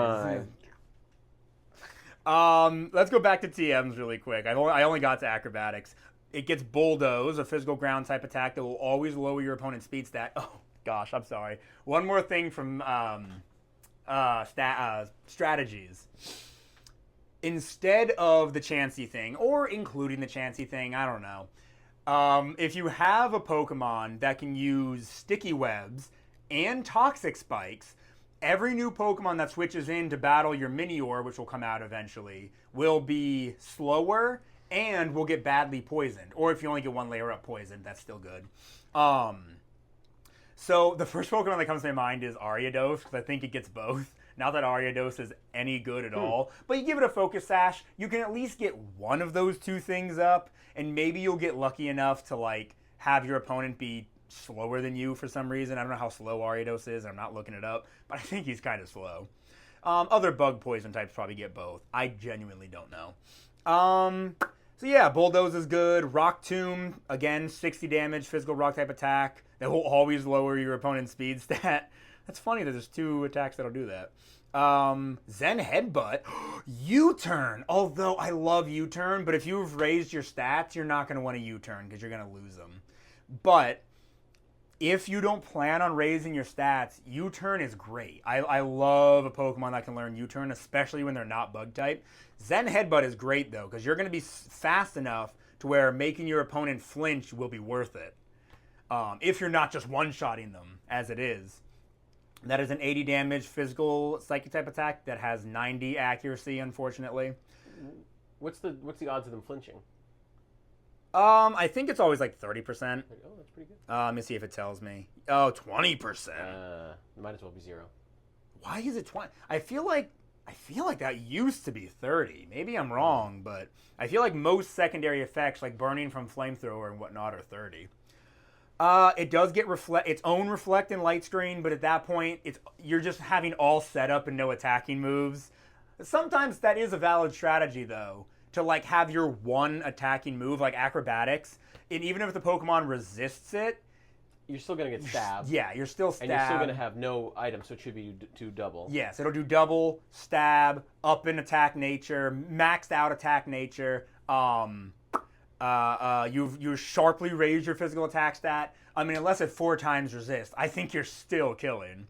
eye. Let's go back to TMs really quick. I only got to acrobatics. It gets Bulldoze, a physical ground type attack that will always lower your opponent's speed stat. Oh gosh, I'm sorry. One more thing from strategies. Instead of the Chansey thing, or including the Chansey thing, I don't know. If you have a Pokemon that can use sticky webs and toxic spikes, every new Pokemon that switches in to battle your Minior, which will come out eventually, will be slower and will get badly poisoned. Or if you only get one layer up poisoned, that's still good. So the first Pokemon that comes to my mind is Ariados, because I think it gets both. Not that Ariados is any good at all, but you give it a Focus Sash, you can at least get one of those two things up, and maybe you'll get lucky enough to have your opponent be slower than you for some reason. I don't know how slow Ariados is. I'm not looking it up, but I think he's kind of slow. Other bug poison types probably get both. I genuinely don't know. So yeah, Bulldoze is good. Rock Tomb, again, 60 damage, physical rock type attack. That will always lower your opponent's speed stat. That's funny that there's two attacks that'll do that. Zen Headbutt, U-Turn. Although I love U-Turn, but if you've raised your stats, you're not going to want to U-Turn because you're going to lose them. But if you don't plan on raising your stats, U-Turn is great. I love a Pokemon that can learn U-Turn, especially when they're not bug type. Zen Headbutt is great though, because you're going to be fast enough to where making your opponent flinch will be worth it. If you're not just one-shotting them, as it is. That is an 80 damage physical psychic type attack that has 90 accuracy, unfortunately. What's the odds of them flinching? I think it's always 30%. Oh, that's pretty good. Let me see if it tells me. Oh, 20%. It might as well be 0. Why is it 20? I feel like that used to be 30. Maybe I'm wrong, but I feel like most secondary effects, like burning from flamethrower and whatnot, are 30. It does get its own reflect and light screen, but at that point, you're just having all setup and no attacking moves. Sometimes that is a valid strategy, though, to have your one attacking move, like acrobatics, and even if the Pokemon resists it, you're still going to get stabbed. Yeah, you're still stabbed. And you're still going to have no item, so it should be do double. Yes, it'll do double, stab, up in attack nature, maxed out attack nature. You sharply raise your physical attack stat. I mean, unless it 4 times resist, I think you're still killing.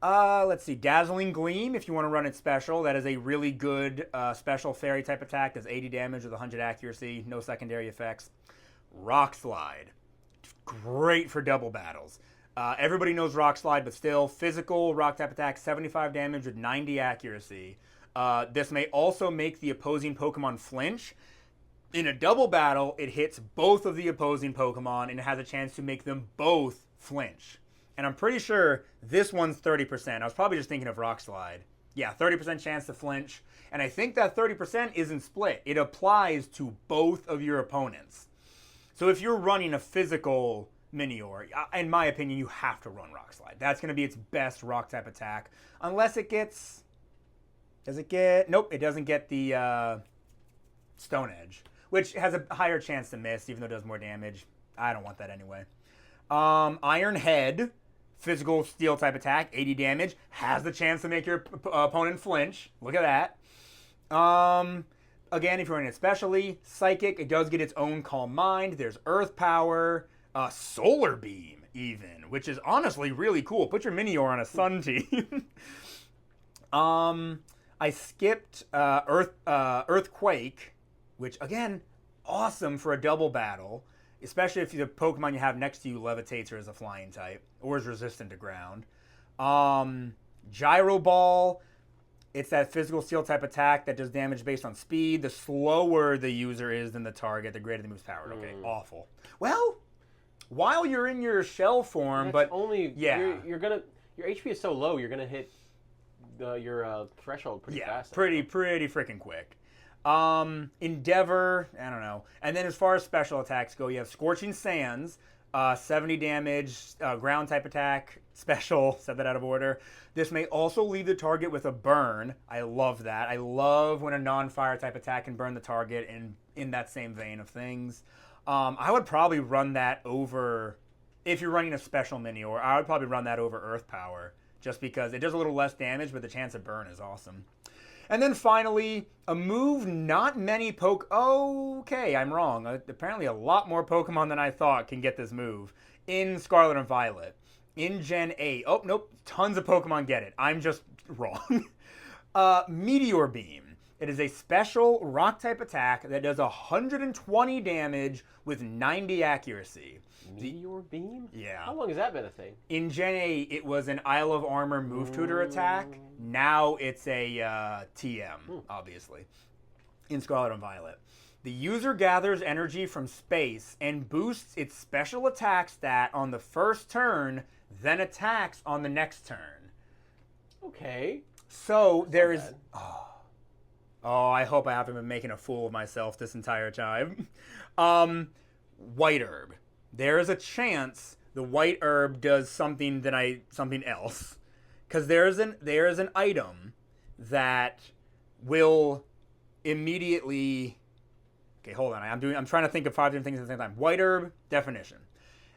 Let's see, Dazzling Gleam, if you want to run it special. That is a really good special fairy type attack. Does 80 damage with 100 accuracy, no secondary effects. Rock Slide, great for double battles. Everybody knows Rock Slide, but still, physical rock type attack, 75 damage with 90 accuracy. This may also make the opposing Pokemon flinch. In a double battle, it hits both of the opposing Pokemon and it has a chance to make them both flinch. And I'm pretty sure this one's 30%. I was probably just thinking of Rock Slide. Yeah, 30% chance to flinch. And I think that 30% isn't split. It applies to both of your opponents. So if you're running a physical Minior, in my opinion, you have to run Rock Slide. That's going to be its best rock type attack. Unless it gets... Does it get... Nope, it doesn't get the... Stone Edge, which has a higher chance to miss, even though it does more damage. I don't want that anyway. Iron Head, physical steel type attack, 80 damage, has the chance to make your opponent flinch. Look at that. Again, if you're running it specially, Psychic, it does get its own Calm Mind. There's Earth Power, Solar Beam even, which is honestly really cool. Put your Minior on a Sun team. I skipped Earthquake, which again, awesome for a double battle, especially if the Pokemon you have next to you levitates or is a flying type or is resistant to ground. Gyro Ball, it's that physical steel type attack that does damage based on speed. The slower the user is than the target, the greater the move's power. Okay, awful. Well, while you're in your shell form, That's but only yeah, you're gonna your HP is so low, you're gonna hit your threshold pretty fast. pretty freaking quick. Endeavor, I don't know. And then as far as special attacks go, you have Scorching Sands, 70 damage, ground type attack, special, said that out of order. This may also leave the target with a burn. I love that. I love when a non-fire type attack can burn the target in that same vein of things. I would probably run that over, if you're running a special Minior, I would probably run that over Earth Power, just because it does a little less damage, but the chance of burn is awesome. And then finally, a move not many Okay, I'm wrong. Apparently a lot more Pokemon than I thought can get this move. In Scarlet and Violet. In Gen 8. Oh, nope. Tons of Pokemon get it. I'm just wrong. Meteor Beam. It is a special rock-type attack that does 120 damage with 90 accuracy. Meteor Beam? Yeah. How long has that been a thing? In Gen 8, it was an Isle of Armor move tutor attack. Now it's a TM, obviously, in Scarlet and Violet. The user gathers energy from space and boosts its special attack stat on the first turn, then attacks on the next turn. Okay. So there is... Oh, I hope I haven't been making a fool of myself this entire time. White Herb. There is a chance the White Herb does something else, because there is an item that will immediately. Okay, hold on. I'm trying to think of 5 different things at the same time. White Herb definition.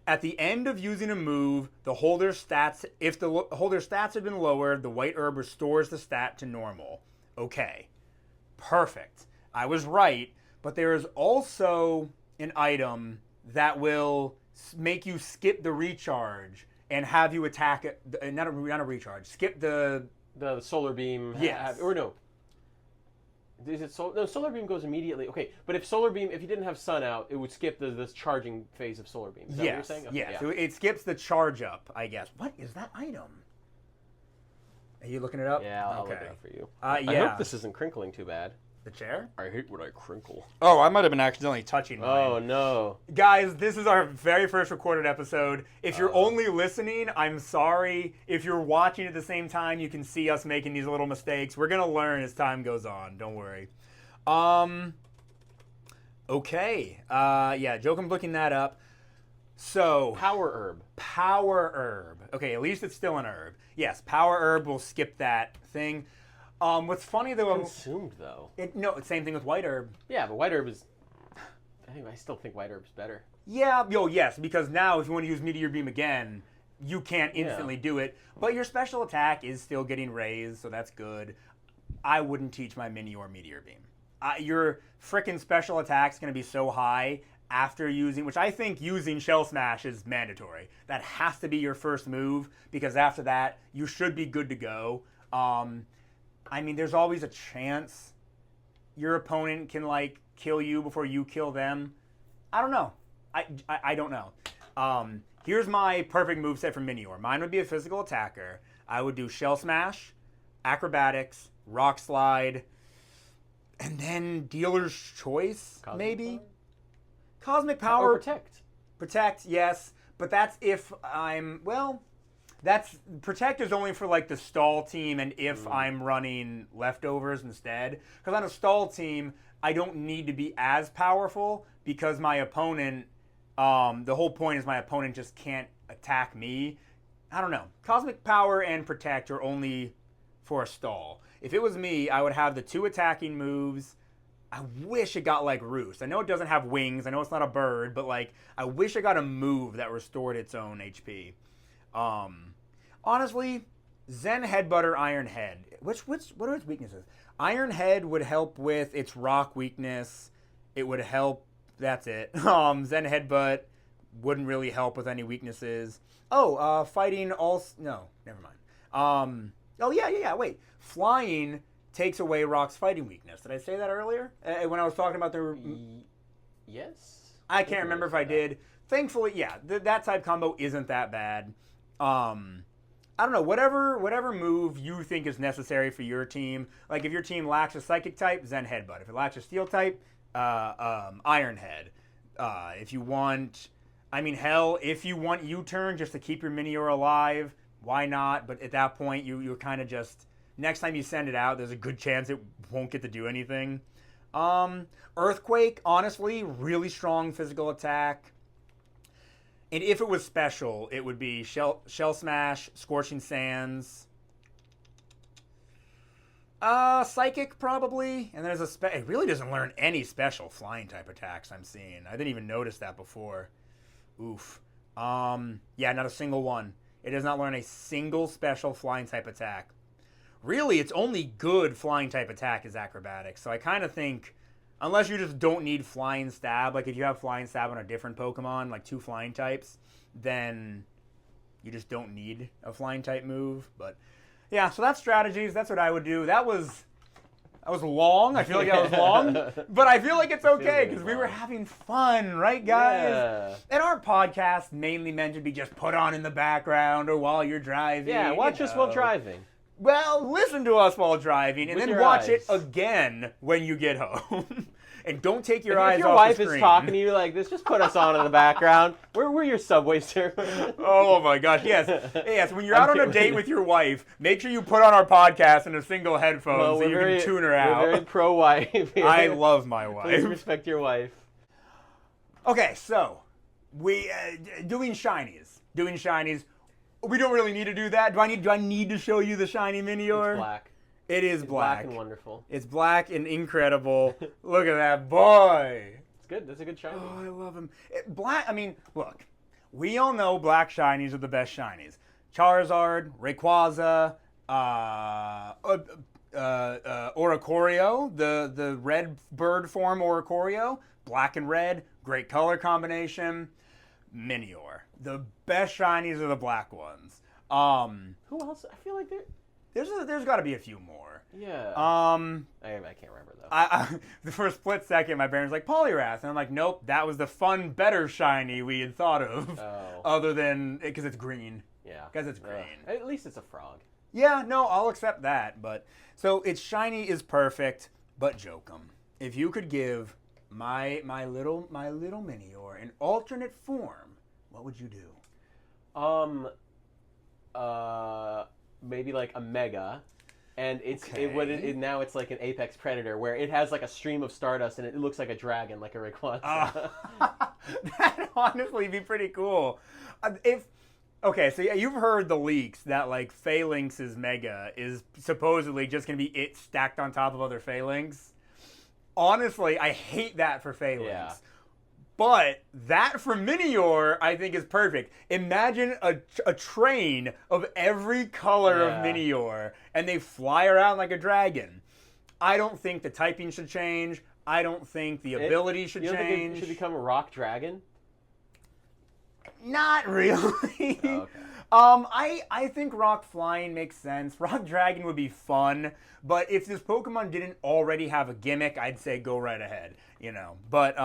At the end of using a move, the holder's stats. If the holder's stats have been lowered, the White Herb restores the stat to normal. Okay. Perfect. I was right, but there is also an item that will make you skip the recharge and have you attack it. Not a recharge. Skip the Solar Beam. Yes. Or no. Is it no? Solar Beam goes immediately. Okay, but if Solar Beam, if you didn't have Sun out, it would skip this charging phase of Solar Beam. Is that what you're saying? Okay, yes. Yeah. So it skips the charge up, I guess. What is that item? Are you looking it up? Yeah, I'll look it up for you. Yeah. I hope this isn't crinkling too bad. The chair? I hate when I crinkle. Oh, I might have been accidentally touching mine. Oh, no. Guys, this is our very first recorded episode. If you're only listening, I'm sorry. If you're watching at the same time, you can see us making these little mistakes. We're going to learn as time goes on. Don't worry. Okay. Yeah, Jokum's looking that up. So... Power Herb. Okay, at least it's still an herb. Yes, Power Herb will skip that thing. What's funny though... Consumed, though. No, same thing with White Herb. Yeah, but White Herb is... I still think White Herb's better. Yeah, yes, because now if you want to use Meteor Beam again, you can't instantly do it. But your special attack is still getting raised, so that's good. I wouldn't teach my Minior Meteor Beam. Your frickin' special attack's going to be so high after using... Which I think using Shell Smash is mandatory. That has to be your first move, because after that, you should be good to go. I mean, there's always a chance your opponent can, like, kill you before you kill them. I don't know. I don't know. Here's my perfect moveset for Minior. Mine would be a physical attacker. I would do Shell Smash, Acrobatics, Rock Slide, and then Dealer's Choice, maybe? Cosmic Power. Or Protect. Protect, yes. But that's if I'm... Well... Protect is only for like the stall team and if I'm running leftovers instead. Because on a stall team, I don't need to be as powerful because my opponent, the whole point is my opponent just can't attack me. I don't know. Cosmic Power and Protect are only for a stall. If it was me, I would have the 2 attacking moves, I wish it got like Roost. I know it doesn't have wings. I know it's not a bird, but like I wish it got a move that restored its own HP. Honestly, Zen Headbutt or Iron Head. What are its weaknesses? Iron Head would help with its rock weakness. It would help. That's it. Zen Headbutt wouldn't really help with any weaknesses. Oh, fighting all. No, never mind. Oh yeah. Wait, flying takes away Rock's fighting weakness. Did I say that earlier? When I was talking about the... Yes? I can't remember if I did. Thankfully, yeah, that type combo isn't that bad. I don't know, whatever move you think is necessary for your team. Like, if your team lacks a Psychic type, Zen Headbutt. If it lacks a Steel type, Iron Head. If you want... I mean, hell, if you want U-turn just to keep your Minior alive, why not? But at that point, you're kind of just... Next time you send it out, there's a good chance it won't get to do anything. Earthquake, honestly, really strong physical attack. And if it was special, it would be Shell Smash, Scorching Sands. Psychic, probably. And there's it really doesn't learn any special flying type attacks I'm seeing. I didn't even notice that before. Oof. Yeah, not a single one. It does not learn a single special flying type attack. Really, its only good flying type attack is acrobatics. So I kind of think, unless you just don't need flying stab, like if you have flying stab on a different Pokemon, like 2 flying types, then you just don't need a flying type move. But yeah, so that's strategies. That's what I would do. That was long. I feel like that was long, but I feel like it's okay because we were having fun, right, guys? Yeah. And our podcast mainly meant to be just put on in the background or while you're driving. Yeah, watch us while driving. Well, listen to us while driving, and With then your watch eyes. it again when you get home. And don't take your If eyes your off wife the screen. is talking to you like this, just put us on in the background. We're your Subway server. Oh my gosh, yes. When you're out on a date with your wife, make sure you put on our podcast in a single headphone so you can tune her out. We're very pro-wife. I love my wife. Please respect your wife. Okay, so we doing shinies. We don't really need to do that. Do I need to show you the shiny Minior? It's black. It is It's black. black and wonderful. It's black and incredible. Look at that boy. It's good. That's a good shiny. Oh, I love him. Black. I mean, look, we all know black shinies are the best shinies. Charizard, Rayquaza, Oricorio, the red bird form Oricorio, black and red, great color combination. Minior, the best shinies are the black ones. Who else? I feel like There's got to be a few more. yeah. I can't remember though. For a split second, my brain was like Poliwrath, and I'm like, nope, that was the fun, better shiny we had thought of. Oh. Other than because it's green. Yeah. Because it's green. At least it's a frog. Yeah, no, I'll accept that. But so its shiny is perfect, but Jokum, if you could give my little Minior an alternate form, what would you do? Maybe like a Mega, and Okay. now it's like an Apex Predator where it has like a stream of Stardust and it looks like a dragon, like a Rayquaza. That'd honestly be pretty cool. Okay, so yeah, you've heard the leaks that like Phalanx's Mega is supposedly just gonna be it stacked on top of other Phalanx. Honestly, I hate that for Phalanx. Yeah. But that for Minior, I think is perfect. Imagine a train of every color of Minior, and they fly around like a dragon. I don't think the typing should change. I don't think the ability should you don't change. think it should become a Rock Dragon? Not really. Oh, okay. I think Rock Flying makes sense. Rock Dragon would be fun, but if this Pokemon didn't already have a gimmick, I'd say go right ahead, But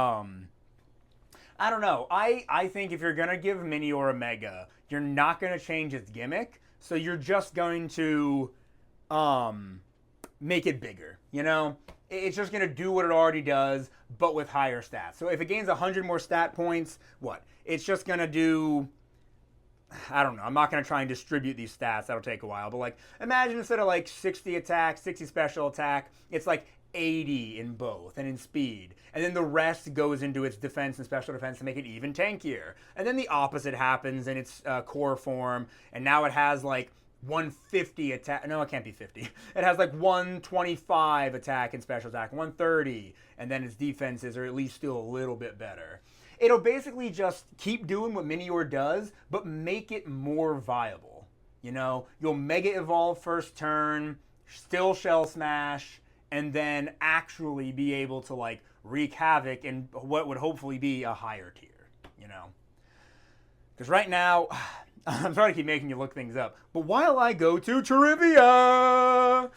I don't know. I think if you're gonna give Minior a Mega, you're not gonna change its gimmick, so you're just going to make it bigger, It's just gonna do what it already does, but with higher stats. So if it gains 100 more stat points, what? It's just gonna do, I don't know. I'm not going to try and distribute these stats. That'll take a while. But like, imagine instead of like 60 attack, 60 special attack, it's like 80 in both and in speed. And then the rest goes into its defense and special defense to make it even tankier. And then the opposite happens in its core form. And now it has like 150 attack. No, it can't be 50. It has like 125 attack and special attack, 130, and then its defenses are at least still a little bit better. It'll basically just keep doing what Minior does, but make it more viable. You know, you'll Mega Evolve first turn, still Shell Smash, and then actually be able to like wreak havoc in what would hopefully be a higher tier, you know? Because right now, I'm sorry to keep making you look things up, but while I go to trivia,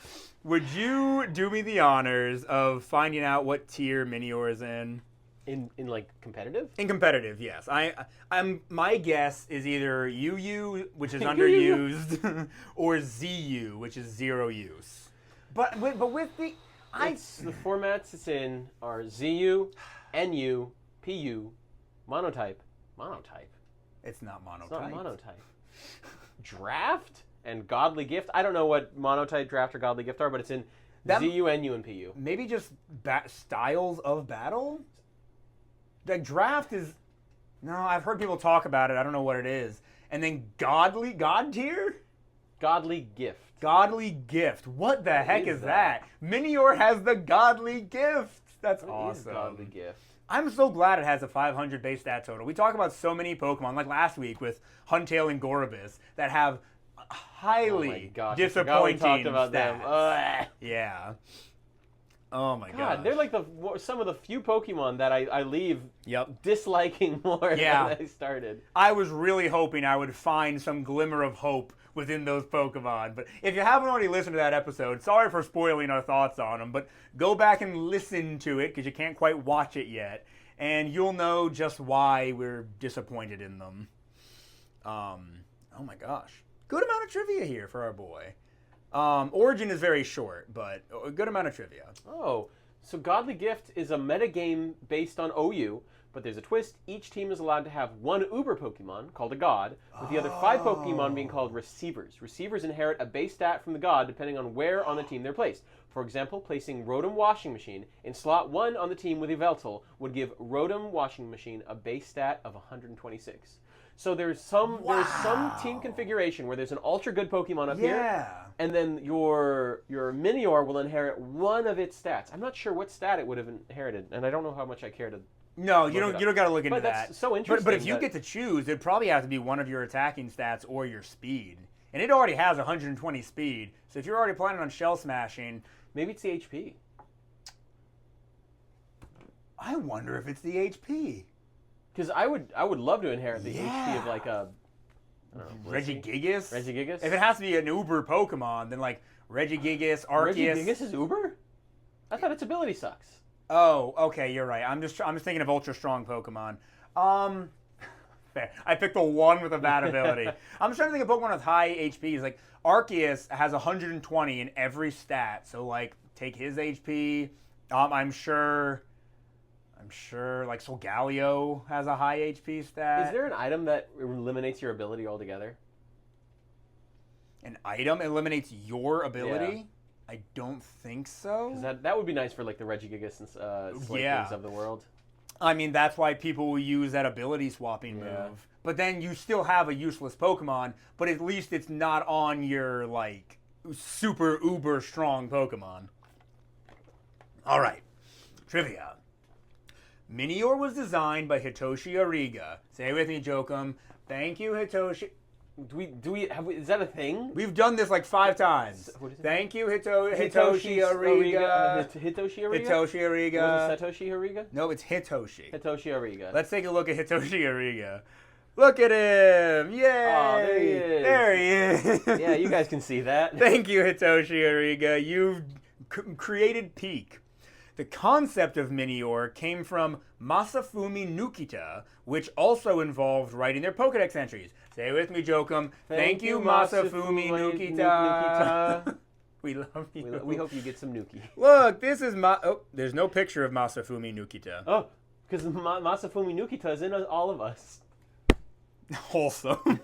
would you do me the honors of finding out what tier Minior is in? In like competitive? In competitive, yes. I'm my guess is either UU, which is underused, or ZU, which is zero use. But with the the formats it's in are ZU, NU, PU, monotype. It's not monotype. It's not monotype. Draft and Godly Gift. I don't know what monotype, draft, or Godly Gift are, but it's in ZU, NU, and PU. Maybe just styles of battle? The draft is... No, I've heard people talk about it. I don't know what it is. And then God tier? Godly Gift. Godly Gift. What the heck is that? Minior has the Godly Gift. That's awesome. Is Godly Gift? I'm so glad it has a 500 base stat total. We talk about so many Pokemon, like last week with Huntail and Gorobus, that have highly disappointing talked about stats. Them. Yeah. Oh my God, they're like some of the few Pokemon that I leave disliking more than I started. I was really hoping I would find some glimmer of hope within those Pokemon. But if you haven't already listened to that episode, sorry for spoiling our thoughts on them, but go back and listen to it because you can't quite watch it yet, and you'll know just why we're disappointed in them. Oh my gosh. Good amount of trivia here for our boy. Origin is very short, but a good amount of trivia. Oh, so Godly Gift is a metagame based on OU, but there's a twist. Each team is allowed to have one Uber Pokemon, called a God, with the other 5 Pokemon being called Receivers. Receivers inherit a base stat from the God depending on where on the team they're placed. For example, placing Rotom Washing Machine in slot 1 on the team with Yveltal would give Rotom Washing Machine a base stat of 126. So there's some team configuration where there's an ultra good Pokemon up here, and then your Minior will inherit one of its stats. I'm not sure what stat it would have inherited, and I don't know how much I care to. No, you don't got to look into that. That's so interesting. But if you get to choose, it'd probably have to be one of your attacking stats or your speed, and it already has 120 speed. So if you're already planning on shell smashing, maybe it's the HP. I wonder if it's the HP. Because I would love to inherit the HP of like a Regigigas? Regigigas? If it has to be an Uber Pokemon, then like Regigigas, Arceus. Regigigas is Uber? I thought its ability sucks. Oh, okay, you're right. I'm just thinking of ultra strong Pokemon. Fair. I picked the one with a bad ability. I'm just trying to think of Pokemon with high HP. Like Arceus has 120 in every stat, so like take his HP. I'm sure like Solgaleo has a high HP stat. Is there an item that eliminates your ability altogether? An item eliminates your ability? Yeah. I don't think so. Because that would be nice for like the Regigigas and Slakings of the world. I mean, that's why people will use that ability swapping move. But then you still have a useless Pokemon, but at least it's not on your like super uber strong Pokemon. All right. Trivia. Minior was designed by Hitoshi Ariga. Say it with me, Jokum. Thank you, Hitoshi. Is that a thing? We've done this like 5 times. Thank you, Hitoshi Ariga. Hitoshi Ariga? Hitoshi Ariga. Was it Satoshi Ariga? No, it's Hitoshi. Hitoshi Ariga. Let's take a look at Hitoshi Ariga. Look at him! Yay! Oh, there he is. There he is. Yeah, you guys can see that. Thank you, Hitoshi Ariga. You've created peak. The concept of Minior came from Masafumi Nukita, which also involved writing their Pokedex entries. Say it with me, Jokum. Thank you, Masafumi Nukita. We love you. We hope you get some Nuki. Look, this is there's no picture of Masafumi Nukita. Oh, because Masafumi Nukita is in all of us. Wholesome.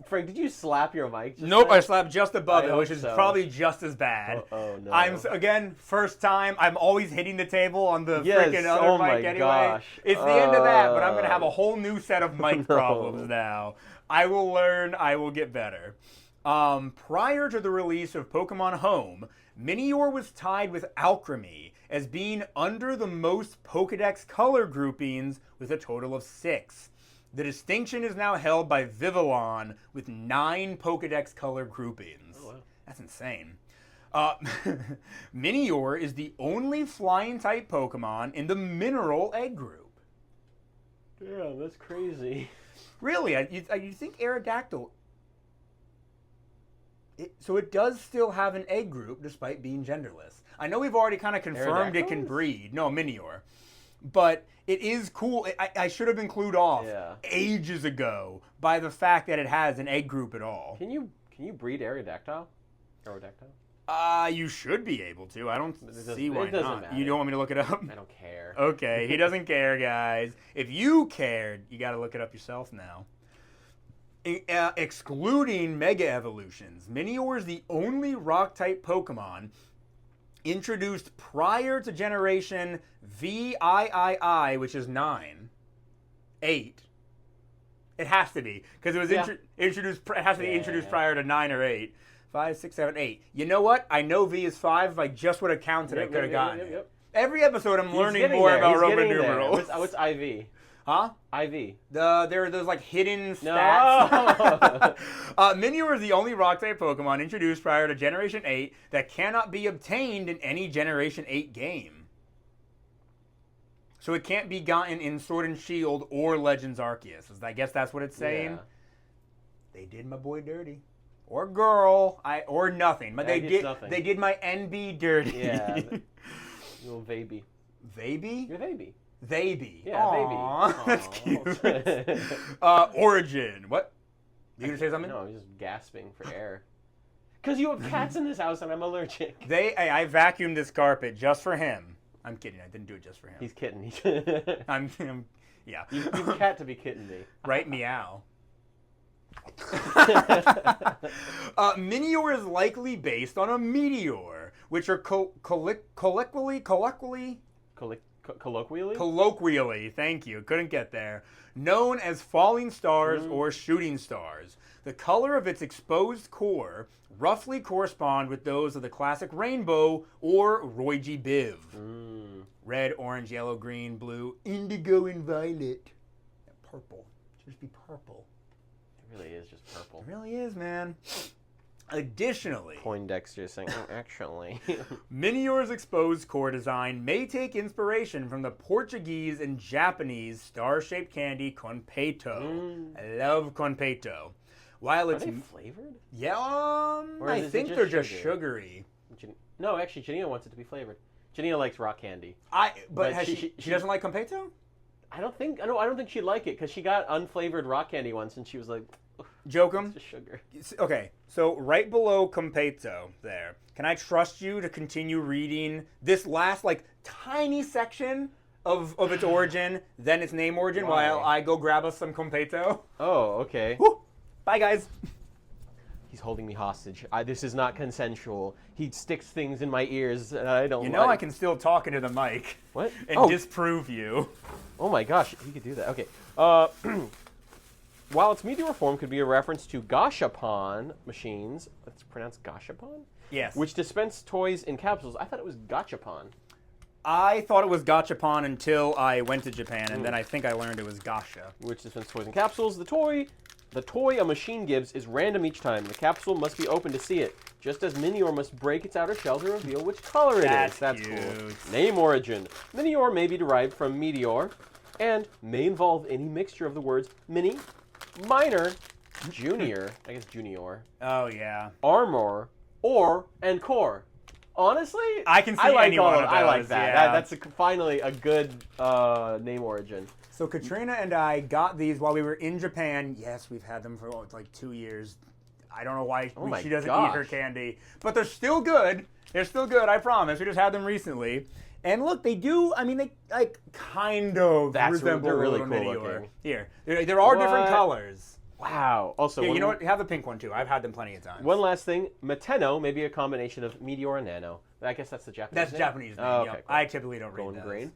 Frank, did you slap your mic? Nope, I slapped just above it, which is probably just as bad. Oh no! Again, first time. I'm always hitting the table on the freaking other mic anyway. Gosh. It's the end of that, but I'm gonna have a whole new set of mic problems now. I will learn. I will get better. Prior to the release of Pokemon Home, Minior was tied with Alchemy as being under the most Pokedex color groupings with a total of 6. The distinction is now held by Vivillon with 9 Pokedex color groupings. Oh, wow. That's insane. Minior is the only flying type Pokemon in the mineral egg group. Yeah, that's crazy. Really? You think Aerodactyl... So it does still have an egg group despite being genderless. I know we've already kind of confirmed it can breed. No, Minior. But it is cool. I should have been clued off ages ago by the fact that it has an egg group at all. Can you breed Aerodactyl? You should be able to. I don't see why not. Matter. You don't want me to look it up? I don't care. Okay, he doesn't care, guys. If you cared, you got to look it up yourself now. Excluding Mega Evolutions, Minior is the only Rock-type Pokemon introduced prior to Generation VIII, which is 9. 8. It has to be, because it was introduced. It has to be introduced prior to 9 or 8. 5, 6, 7, 8. You know what? I know V is 5. If I just would have counted, I could have gotten it. Every episode, I'm learning more about Roman numerals. What's IV? Huh? IV. There are those like hidden stats. No. Minior is the only Rock-type Pokemon introduced prior to Generation 8 that cannot be obtained in any Generation 8 game. So it can't be gotten in Sword and Shield or Legends Arceus. I guess that's what it's saying. Yeah. They did my boy dirty. Or girl. Or nothing. But nothing. They did my NB dirty. Yeah. Little baby. Baby? Your baby. They be. Yeah, Aww, baby. That's cute. Origin. What? You gonna say something? No, I'm just gasping for air. Because you have cats in this house and I'm allergic. I vacuumed this carpet just for him. I'm kidding. I didn't do it just for him. He's kidding. Yeah. You've a cat to be kidding me. Right, meow. Minior is likely based on a meteor, which are colloquially, thank you, couldn't get there, known as falling stars or shooting stars. The color of its exposed core roughly correspond with those of the classic rainbow or Roigi Biv. Red, orange, yellow, green, blue, indigo, and violet. Purple. Should just be purple. It really is just purple. It really is, man. Additionally, Poindexter saying, actually. Minior's exposed core design may take inspiration from the Portuguese and Japanese star-shaped candy Conpeito. I love Conpeito. While it's Are they flavored? Yeah, I think they're just sugary. No, actually, Janina wants it to be flavored. Janina likes rock candy. But she doesn't like Conpeito? I don't think she'd like it because she got unflavored rock candy once and she was like, Jokum? It's just sugar. Okay, so right below Conpeito there, can I trust you to continue reading this last like tiny section of its origin, then its name origin, while I go grab us some Conpeito? Oh, okay. Woo! Bye, guys. He's holding me hostage. This is not consensual. He sticks things in my ears, and I don't. You know I can still talk into the mic. What? And disprove you. Oh my gosh, he could do that. Okay. While its meteor form could be a reference to Gashapon machines, it's pronounced Gashapon? Yes. Which dispense toys in capsules. I thought it was Gachapon. I thought it was Gachapon until I went to Japan, and then I think I learned it was Gasha. Which dispense toys in capsules. The toy a machine gives is random each time. The capsule must be open to see it, just as Minior must break its outer shell to reveal which color it is. That's cute. Cool. Name origin. Minior may be derived from meteor, and may involve any mixture of the words mini, minor, junior, I guess junior. Oh, yeah. Armor, and core. Honestly, I can see any one of those. I like that. Yeah. That's finally a good name origin. So Katrina and I got these while we were in Japan. Yes, we've had them for like 2 years. I don't know why she doesn't eat her candy. But they're still good. They're still good, I promise. We just had them recently. And look, they do, I mean, they like kind of resemble they're really Little cool Minior. looking. Here, there are different colors. Wow. Also, Here, you know what? Have the pink one too. I've had them plenty of times. One last thing, Mateno may be a combination of Meteor and Nano. I guess that's the Japanese name. That's Japanese name. Oh, Yep. okay, cool. I typically don't read those. Grain.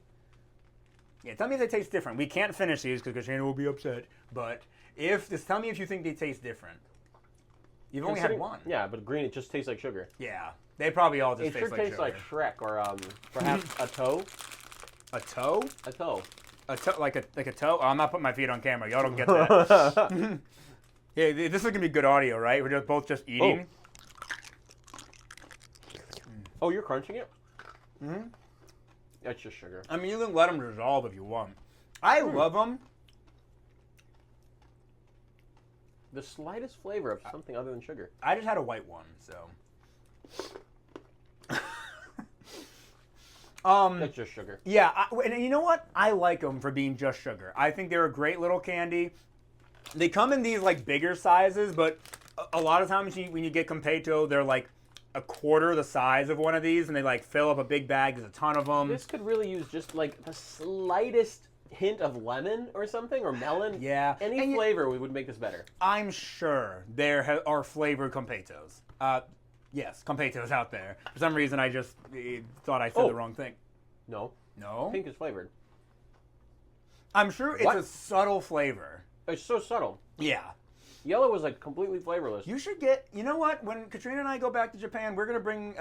Yeah, tell me if they taste different. We can't finish these because Katrina will be upset. But tell me if you think they taste different. You've only had one. Yeah, but green, it just tastes like sugar. Yeah. They probably all just It taste sure like tastes sugar. like Shrek or perhaps a toe. A toe? A toe. A toe, like a toe? Oh, I'm not putting my feet on camera. Y'all don't get that. Yeah, this is going to be good audio, right? We're just both just eating. Oh, you're crunching it? Mm-hmm. That's just sugar. I mean, you can let them dissolve if you want. I love them. The slightest flavor of something other than sugar. I just had a white one, so. That's just sugar. Yeah, and you know what? I like them for being just sugar. I think they're a great little candy. They come in these like bigger sizes, but a lot of times when you get Completo, they're like a quarter the size of one of these, and they like fill up a big bag. There's a ton of them. This could really use just like the slightest hint of lemon or something, or melon. Yeah. Any flavor would make this better. I'm sure there are flavored Completos. Yes, Completos out there. For some reason, I just thought I said the wrong thing. No. No? Pink is flavored. I'm sure it's a subtle flavor. It's so subtle. Yeah. Yellow was like completely flavorless. You should get, you know what? When Katrina and I go back to Japan, we're going to bring,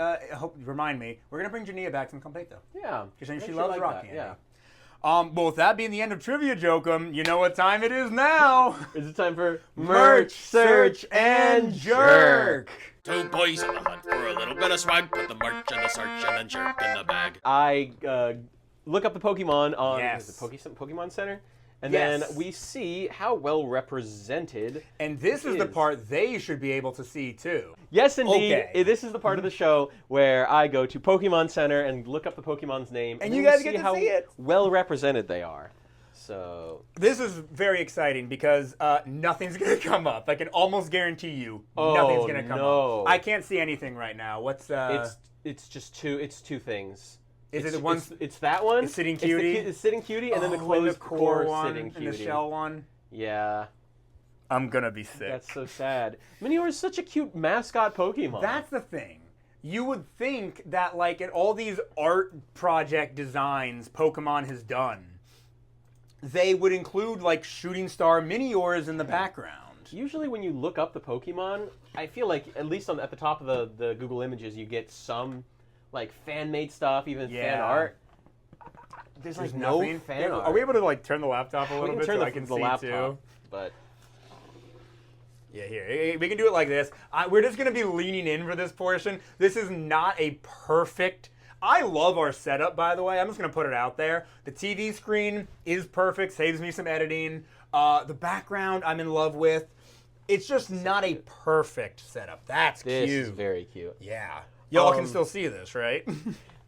remind me, we're going to bring Jania back some Completo. Yeah. Because she loves like rock that, candy. Yeah. Well, with that being the end of Trivia Jokum, you know what time it is now. Is it time for Merch, Search, and Jerk? Two boys on the hunt for a little bit of swag. Put the merch in the search and then jerk in the bag. I look up the Pokemon on Yes. the Pokemon Center, and Yes. then we see how well represented. And this is the part they should be able to see, too. Yes, indeed. Okay. This is the part of the show where I go to Pokemon Center and look up the Pokemon's name, And then you we guys see get to how see it. well represented they are. So This is very exciting because nothing's going to come up. I can almost guarantee you nothing's going to come up. I can't see anything right now. What's it's just two things. Is it's, it the one? It's that one. The Sitting Cutie? It's Sitting Cutie, and then the and closed core one, Sitting Cutie. and the shell one. Yeah. I'm going to be sick. That's so sad. Minior is such a cute mascot Pokemon. That's the thing. You would think that, like, in all these art project designs Pokemon has done, they would include, like, shooting star Miniors in the background. Usually when you look up the Pokemon, I feel like, at least at the top of the Google Images, you get some, like, fan-made stuff, even fan art. There's like no nothing. fan art. Are we able to, like, turn the laptop a little bit turn so I can the see, laptop, too? but... Yeah, here. We can do it like this. We're just going to be leaning in for this portion. This is not a perfect... I love our setup, by the way. I'm just going to put it out there. The TV screen is perfect, saves me some editing. The background I'm in love with. It's just not a perfect setup. That's cute. This is very cute. Yeah. Y'all can still see this, right?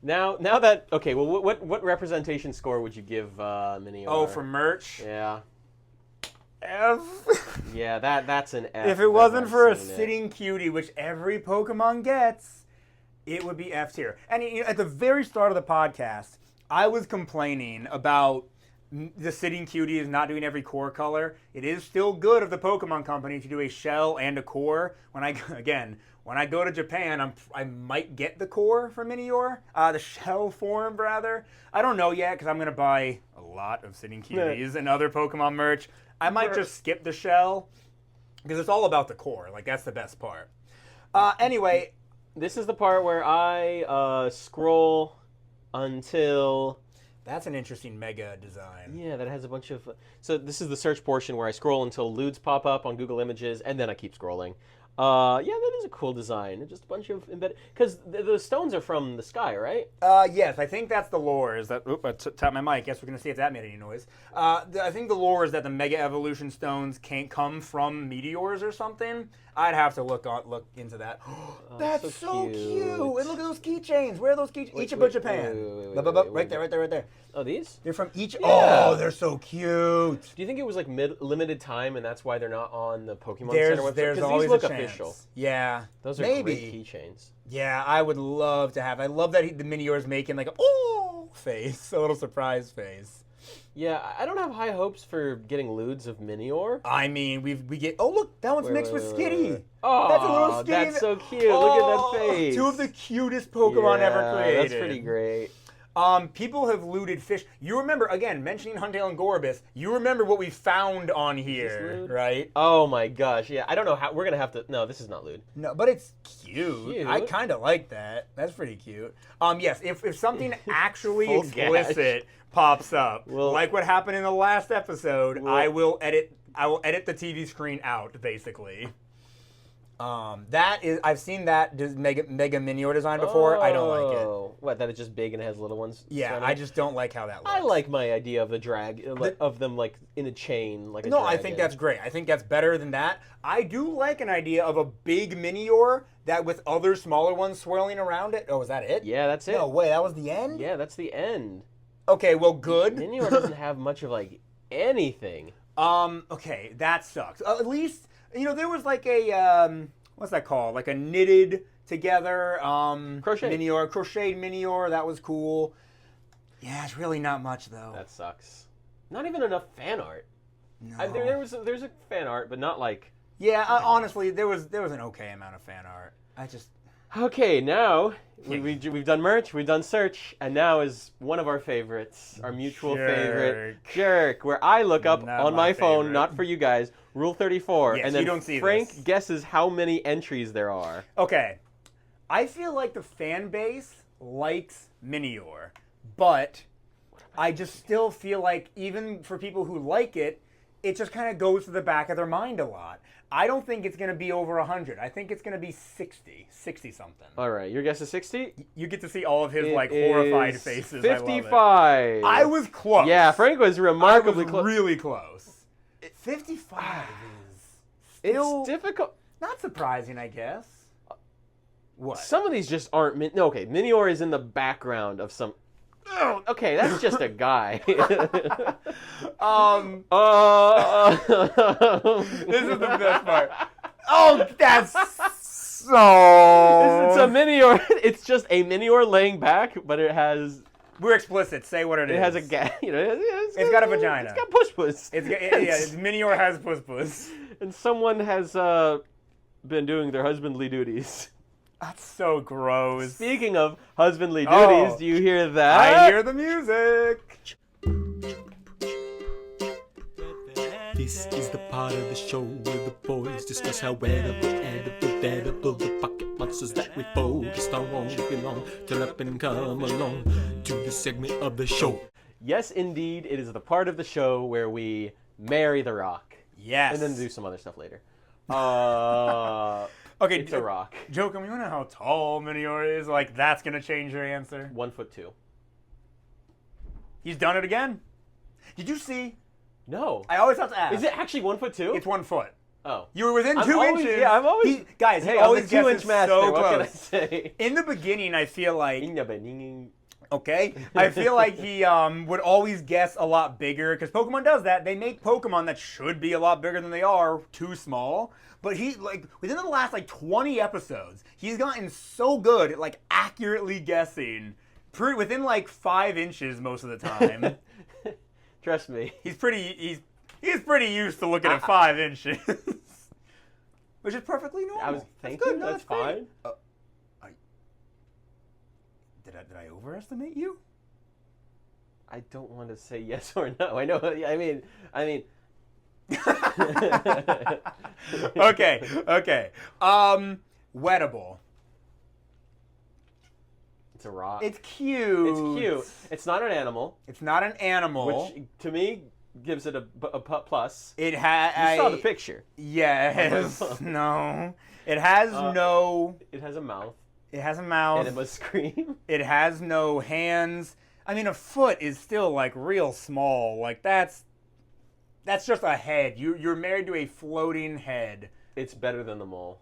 Now that... Okay, well, what representation score would you give Minior? Oh, for merch? Yeah. F. Yeah, that's an F. If it wasn't for a seen it. Sitting Cutie, which every Pokemon gets, it would be F tier. And at the very start of the podcast, I was complaining about the Sitting Cutie is not doing every core color. It is still good of the Pokemon Company to do a shell and a core. When I go to Japan, I might get the core for Minior, the shell form rather. I don't know yet because I'm gonna buy a lot of Sitting Cuties and other Pokemon merch. I might just skip the shell because it's all about the core. Like, that's the best part. Anyway, this is the part where I scroll until... That's an interesting mega design. Yeah, that has a bunch of... So this is the search portion where I scroll until lewds pop up on Google Images, and then I keep scrolling. Yeah, that is a cool design. Just a bunch of embedded... Because the stones are from the sky, right? Yes, I think that's the lore. Is that... Oop, I tapped my mic. Guess we're going to see if that made any noise. I think the lore is that the Mega Evolution stones can't come from meteors or something. I'd have to look into that. That's so cute. And look at those keychains. Where are those keychains? Ichiba Japan. Right there. Oh, these? They're from each... Yeah. Oh, they're so cute. Do you think it was like limited time, and that's why they're not on the Pokemon Center website? There's 'Cause always these look a chance. official. Yeah. Those are maybe. great keychains. Yeah, I would love to have. I love that the Minior is making like a oh face, a little surprise face. Yeah, I don't have high hopes for getting lewds of Minior. I mean, we get. Oh look, that one's mixed with Skitty. Oh, that's a little Skitty. That's so cute. Look at that face. Two of the cutest Pokemon ever created. That's pretty great. People have looted fish. You remember, again, mentioning Huntale and Gorbis, you remember what we found on here, right? Oh my gosh, yeah. I don't know how we're gonna have to. No, this is not lewd. No, but it's cute. Cute. I kind of like that. That's pretty cute. Yes, if something actually Full explicit pops up, Well- like what happened in the last episode, I will edit the TV screen out, basically. I've seen that Mega Minior design before. I don't like it. What, that it's just big and it has little ones? Yeah, surrounding I it? just don't like how that looks. I like my idea of the drag, of them like in a chain, like a No, I dragon. think that's great. I think that's better than that. I do like an idea of a big Minior that with other smaller ones swirling around it. Oh, is that it? Yeah, that's it. No way, that was the end? Yeah, that's the end. Okay, well, good. Minior doesn't have much of like anything. Okay, that sucks. At least, there was like a, what's that called? Like a knitted together, Crochet. Minior, crocheted Minior, that was cool. Yeah, it's really not much, though. That sucks. Not even enough fan art. No. There's a fan art, but not like. Yeah, honestly, there was an okay amount of fan art. I just... Okay, now we've done merch, we've done search, and now is one of our favorites, our mutual favorite, Jerk, where I look up Not on my my phone, favorite. not for you guys, Rule 34, Yes, and then you don't see Frank this. guesses how many entries there are. Okay, I feel like the fan base likes Minior, but I just still feel like even for people who like it, it just kind of goes to the back of their mind a lot. I don't think it's going to be over 100. I think it's going to be 60 something. All right, your guess is 60? You get to see all of his It horrified is faces. 55. I love it. I was close. Yeah, Frank was remarkably I was close. really close. 55 is still It's difficult. not surprising, I guess. What? Some of these just aren't. No, okay, Minior is in the background of some. Oh, okay, that's just a guy. This is the best part. Oh, that's so. It's a Minior. It's just a Minior laying back, but it has. We're explicit. Say what it is. It has a gap. It's got a vagina. It's got push puss. Minior has puss. And someone has been doing their husbandly duties. That's so gross. Speaking of husbandly duties, Oh. do you hear that? I hear the music. This is the part of the show where the boys discuss how edible the pocket monsters that we focused on won't belong. Turn up and come along to the segment of the show. Yes, indeed, it is the part of the show where we marry the Rock. Yes. And then do some other stuff later. Okay, It's a rock. Joe, can we know how tall Minior is? Like, that's going to change your answer. 1'2". He's done it again. Did you see? No. I always have to ask. Is it actually 1'2"? It's 1 foot. Oh. You were within I'm 2 always- inches. yeah, I'm always- Guys, Hey, he I'm always the 2-inch guesses master. so What can I close. say? In the beginning, I feel like... Okay. Okay. I feel like he would always guess a lot bigger, because Pokemon does that. They make Pokemon that should be a lot bigger than they are too small. But he, within the last, 20 episodes, he's gotten so good at, accurately guessing within, 5 inches most of the time. Trust me. He's pretty used to looking at 5 inches. Which is perfectly normal. Thank That's you. good. No, That's great. fine. Did I overestimate you? I don't want to say yes or no. I know. I mean. Okay. Wettable. It's a rock. It's cute. It's cute. It's not an animal, It's not an animal. which to me gives it a plus. It has. You saw the picture. Yes. No. It has no. It has a mouth, It has a mouth. and it must scream. It has no hands. I mean, a foot is still real small. That's just a head. You're married to a floating head. It's better than the mole.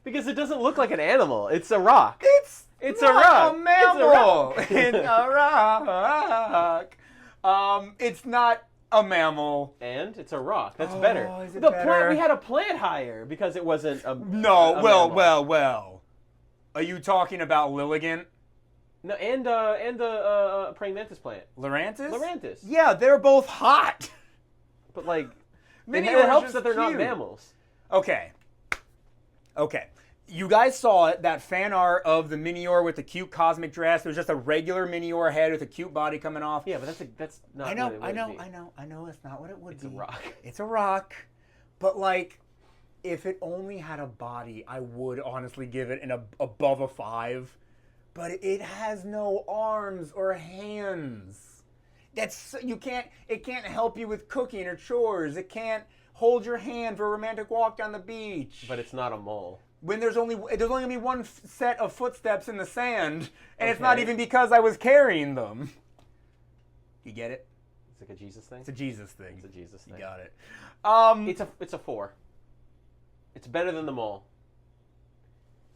Because it doesn't look like an animal. It's a rock. It's It's not a rock. A mammal. It's It's a rock. It's not a mammal. And it's a rock. That's better. Is it The better? plant we had a plant higher because it wasn't a No. a Well. mammal. Are you talking about Lilligant? No, and the praying mantis plant. Lurantis? Lurantis. Yeah, they're both hot. But it Minior is helps just that they're not cute. mammals. Okay. You guys saw it, that fan art of the Minior with the cute cosmic dress. It was just a regular Minior head with a cute body coming off. Yeah, but that's not. I know, what it I know, would be. I know. That's not what it would It's be. a rock. It's a rock, but like, if it only had a body, I would honestly give it above a 5. But it has no arms or hands. It can't help you with cooking or chores. It can't hold your hand for a romantic walk down the beach. But it's not a mole. When there's only gonna be one set of footsteps in the sand, and it's Okay. not even because I was carrying them. You get it? It's like a Jesus thing. It's a Jesus thing. It's a Jesus thing. You got it. It's a 4. It's better than the mole.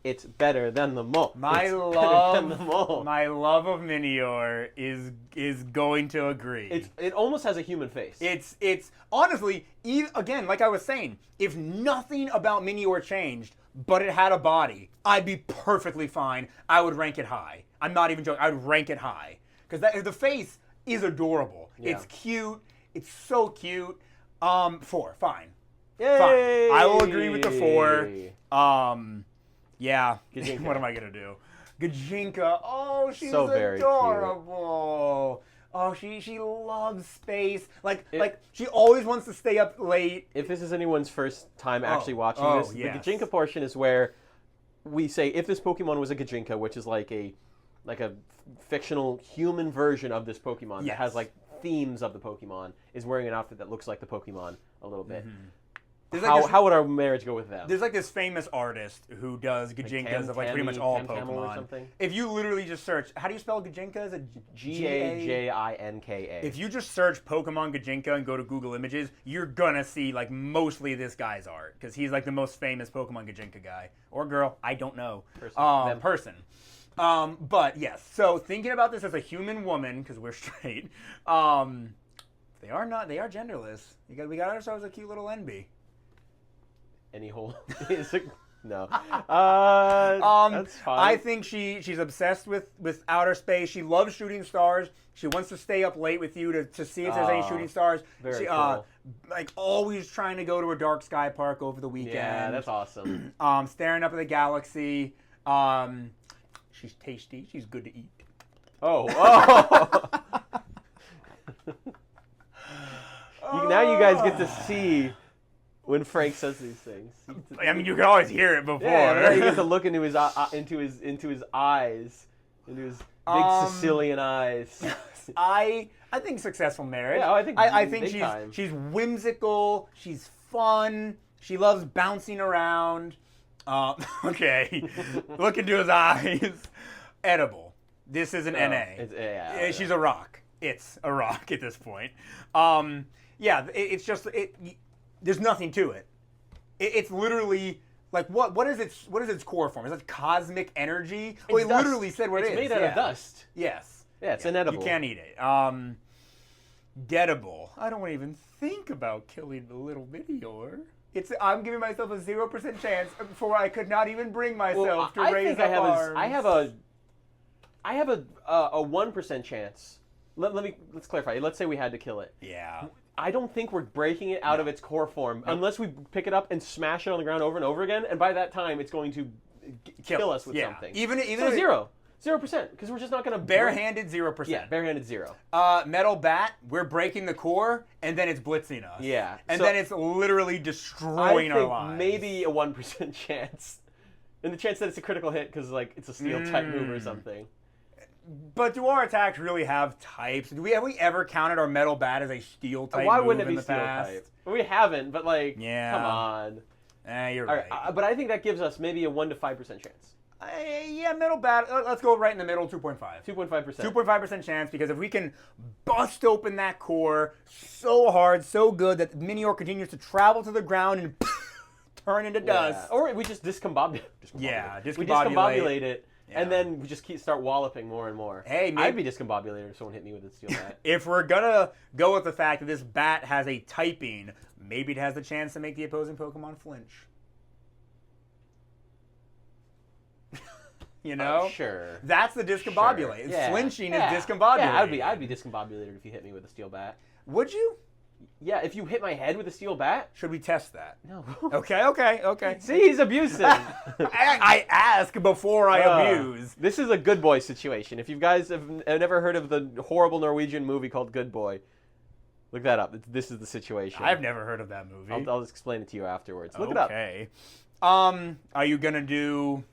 It's better than the mole. My It's better love, than the mole. my love of Minior is going to agree. It almost has a human face. It's honestly, again, like I was saying, if nothing about Minior changed, but it had a body, I'd be perfectly fine. I would rank it high. I'm not even joking. I'd rank it high because the face is adorable. Yeah. It's cute. It's so cute. 4, fine. Yay! Fine. I will agree with the 4. Yeah. Gajinka. What am I gonna do? Gajinka. Oh, she's So very cute. adorable. Oh, she loves space. Like she always wants to stay up late. If this is anyone's first time actually watching this, yes. the Gajinka portion is where we say if this Pokemon was a Gajinka, which is like a fictional human version of this Pokemon that Yes. has like themes of the Pokemon, is wearing an outfit that looks like the Pokemon a little bit. How would our marriage go with them? There's like this famous artist who does Gajinkas of like pretty much all Tamtamel or Pokemon. something? If you literally just search, how do you spell Gajinka? Is it Gajinka? If you just search Pokemon Gajinka and go to Google Images, you're gonna see like mostly this guy's art because he's like the most famous Pokemon Gajinka guy or girl. I don't know. Person. But yes. So thinking about this as a human woman because we're straight. They are genderless. We got ourselves a cute little NB. Any hole is no. That's fine. I think she's obsessed with outer space. She loves shooting stars. She wants to stay up late with you to see if there's any shooting stars. Very cool. Like always trying to go to a dark sky park over the weekend. Yeah, that's awesome. Staring up at the galaxy. She's tasty. She's good to eat. Oh. Now you guys get to see when Frank says these things. I mean, you can always hear it before. Yeah, now you get to look into his eyes, into his big Sicilian eyes. I think successful marriage. Yeah, I think big time. she's whimsical. She's fun. She loves bouncing around. Okay, look into his eyes. Edible. This is an NA. She's a rock. It's a rock at this point. It's just there's nothing to it. It's literally like what is its core form? Is it cosmic energy? Well, he literally said what it is. It's made out of dust. Yes. Yeah, it's inedible. You can't eat it. Gettable. I don't even think about killing the little Minior. I'm giving myself a 0% chance before I could not even bring myself to raise up arms. I have a 1% chance. Let's clarify. Let's say we had to kill it. Yeah. I don't think we're breaking it out of its core form unless we pick it up and smash it on the ground over and over again. And by that time, it's going to kill us with something. Even so 0%, because we're just not going to barehanded 0%. Yeah, barehanded 0. Metal bat, we're breaking the core, and then it's blitzing us. Yeah, and then it's literally destroying our lives. Maybe a 1% chance, and the chance that it's a critical hit because like it's a steel type move or something. But do our attacks really have types? Have we ever counted our metal bat as a steel type? Why move wouldn't it in be the steel past? type? We haven't, but like, Yeah. come on. You're All right. But I think that gives us maybe a 1 to 5% chance. Metal bat. Let's go right in the middle. 2.5. 2.5%. 2.5% chance because if we can bust open that core so hard, so good that Minior continues to travel to the ground and turn into dust. Or we just discombobulate. Yeah, We discombobulate it. And then we just start walloping more and more. Hey, maybe, I'd be discombobulated if someone hit me with a steel bat. If we're gonna go with the fact that this bat has a typing, maybe it has the chance to make the opposing Pokemon flinch. You know? Sure. That's the discombobulate. Sure. Yeah. Flinching Yeah. is discombobulating. Yeah, I'd be discombobulated if you hit me with a steel bat. Would you? Yeah, if you hit my head with a steel bat? Should we test that? No. Okay. See, he's abusive. I ask before I abuse. This is a Good Boy situation. If you guys have never heard of the horrible Norwegian movie called Good Boy, look that up. This is the situation. I've never heard of that movie. I'll just explain it to you afterwards. Look it up. Okay. Are you gonna do?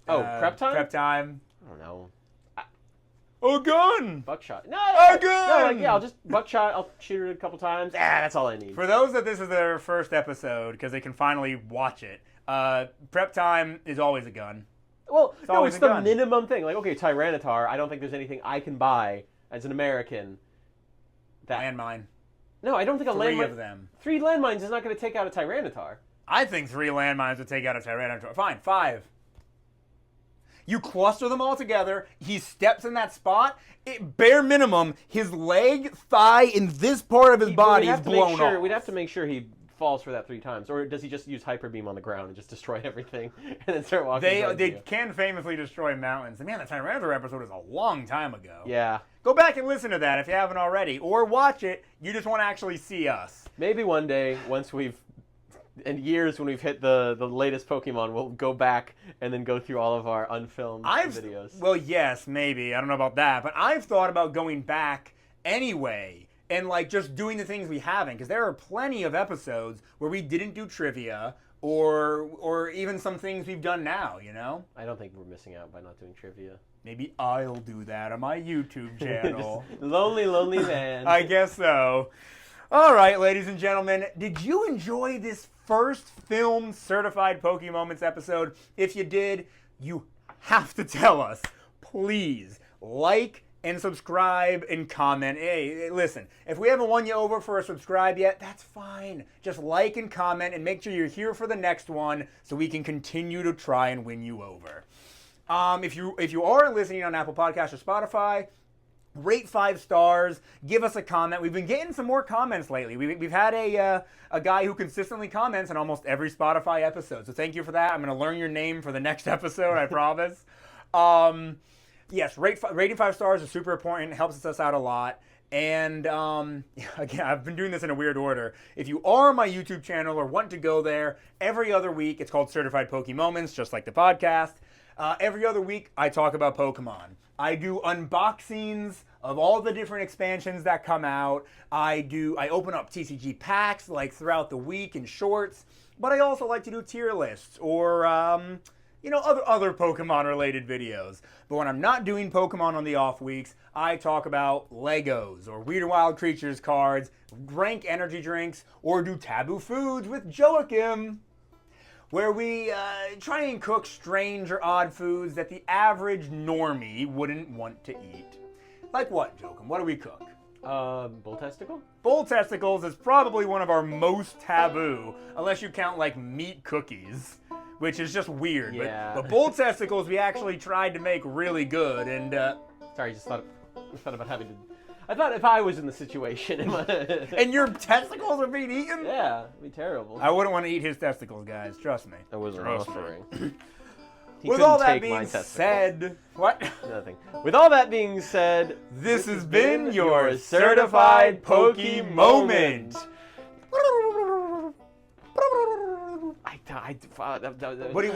Prep time? Prep time. I don't know. A gun. Buckshot. No, A gun! No, like, yeah, I'll just buckshot. I'll shoot it a couple times. That's all I need. For those that this is their first episode, because they can finally watch it, prep time is always a gun. Well, no, always it's a the gun. minimum thing. Like, okay, Tyranitar, I don't think there's anything I can buy as an American. Landmine. No, I don't think a 3 landmine. of them. 3 landmines is not going to take out a Tyranitar. I think 3 landmines would take out a Tyranitar. Fine, 5. You cluster them all together. He steps in that spot. Bare minimum, his leg, thigh, and this part of his body is blown off. We'd have to make sure he falls for that 3 times, or does he just use Hyper Beam on the ground and just destroy everything and then start walking? They can famously destroy mountains. Man, the Tyranitar episode is a long time ago. Yeah. Go back and listen to that if you haven't already, or watch it. You just want to actually see us. Maybe one day, once we've, in years when we've hit the latest Pokemon, we'll go back and then go through all of our unfilmed videos. Well, yes, maybe. I don't know about that, but I've thought about going back anyway and like just doing the things we haven't, because there are plenty of episodes where we didn't do trivia or even some things we've done now, you know? I don't think we're missing out by not doing trivia. Maybe I'll do that on my YouTube channel. Lonely man. I guess so. All right, ladies and gentlemen, did you enjoy this first film certified Pokemoments episode? If you did, you have to tell us. Please like and subscribe and comment. Hey, listen, if we haven't won you over for a subscribe yet, that's fine. Just like and comment and make sure you're here for the next one so we can continue to try and win you over. If you are listening on Apple Podcasts or Spotify, rate 5 stars. Give us a comment. We've been getting some more comments lately. We've had a guy who consistently comments on almost every Spotify episode. So thank you for that. I'm going to learn your name for the next episode, I promise. Yes, rating 5 stars is super important. It helps us out a lot. And again, I've been doing this in a weird order. If you are on my YouTube channel or want to go there, every other week, it's called Certified Pokemoments, just like the podcast. Every other week, I talk about Pokemon. I do unboxings of all the different expansions that come out. I open up TCG packs like throughout the week in shorts, but I also like to do tier lists or other Pokemon related videos. But when I'm not doing Pokemon on the off weeks, I talk about Legos or Weird and Wild Creatures cards, rank energy drinks, or do taboo foods with Joachim, where we try and cook strange or odd foods that the average normie wouldn't want to eat. Like what, Joachim? What do we cook? Bull testicle? Bull testicles is probably one of our most taboo, unless you count like meat cookies, which is just weird. Yeah. But bull testicles we actually tried to make really good, and Sorry, I just thought about having to. I thought if I was in the situation, and your testicles are being eaten? Yeah, it'd be terrible. I wouldn't want to eat his testicles, guys. Trust me. I wasn't Trust me. offering. With all that being said, what? Nothing. With all that being said, This has been your certified Pokemoments. I What do you?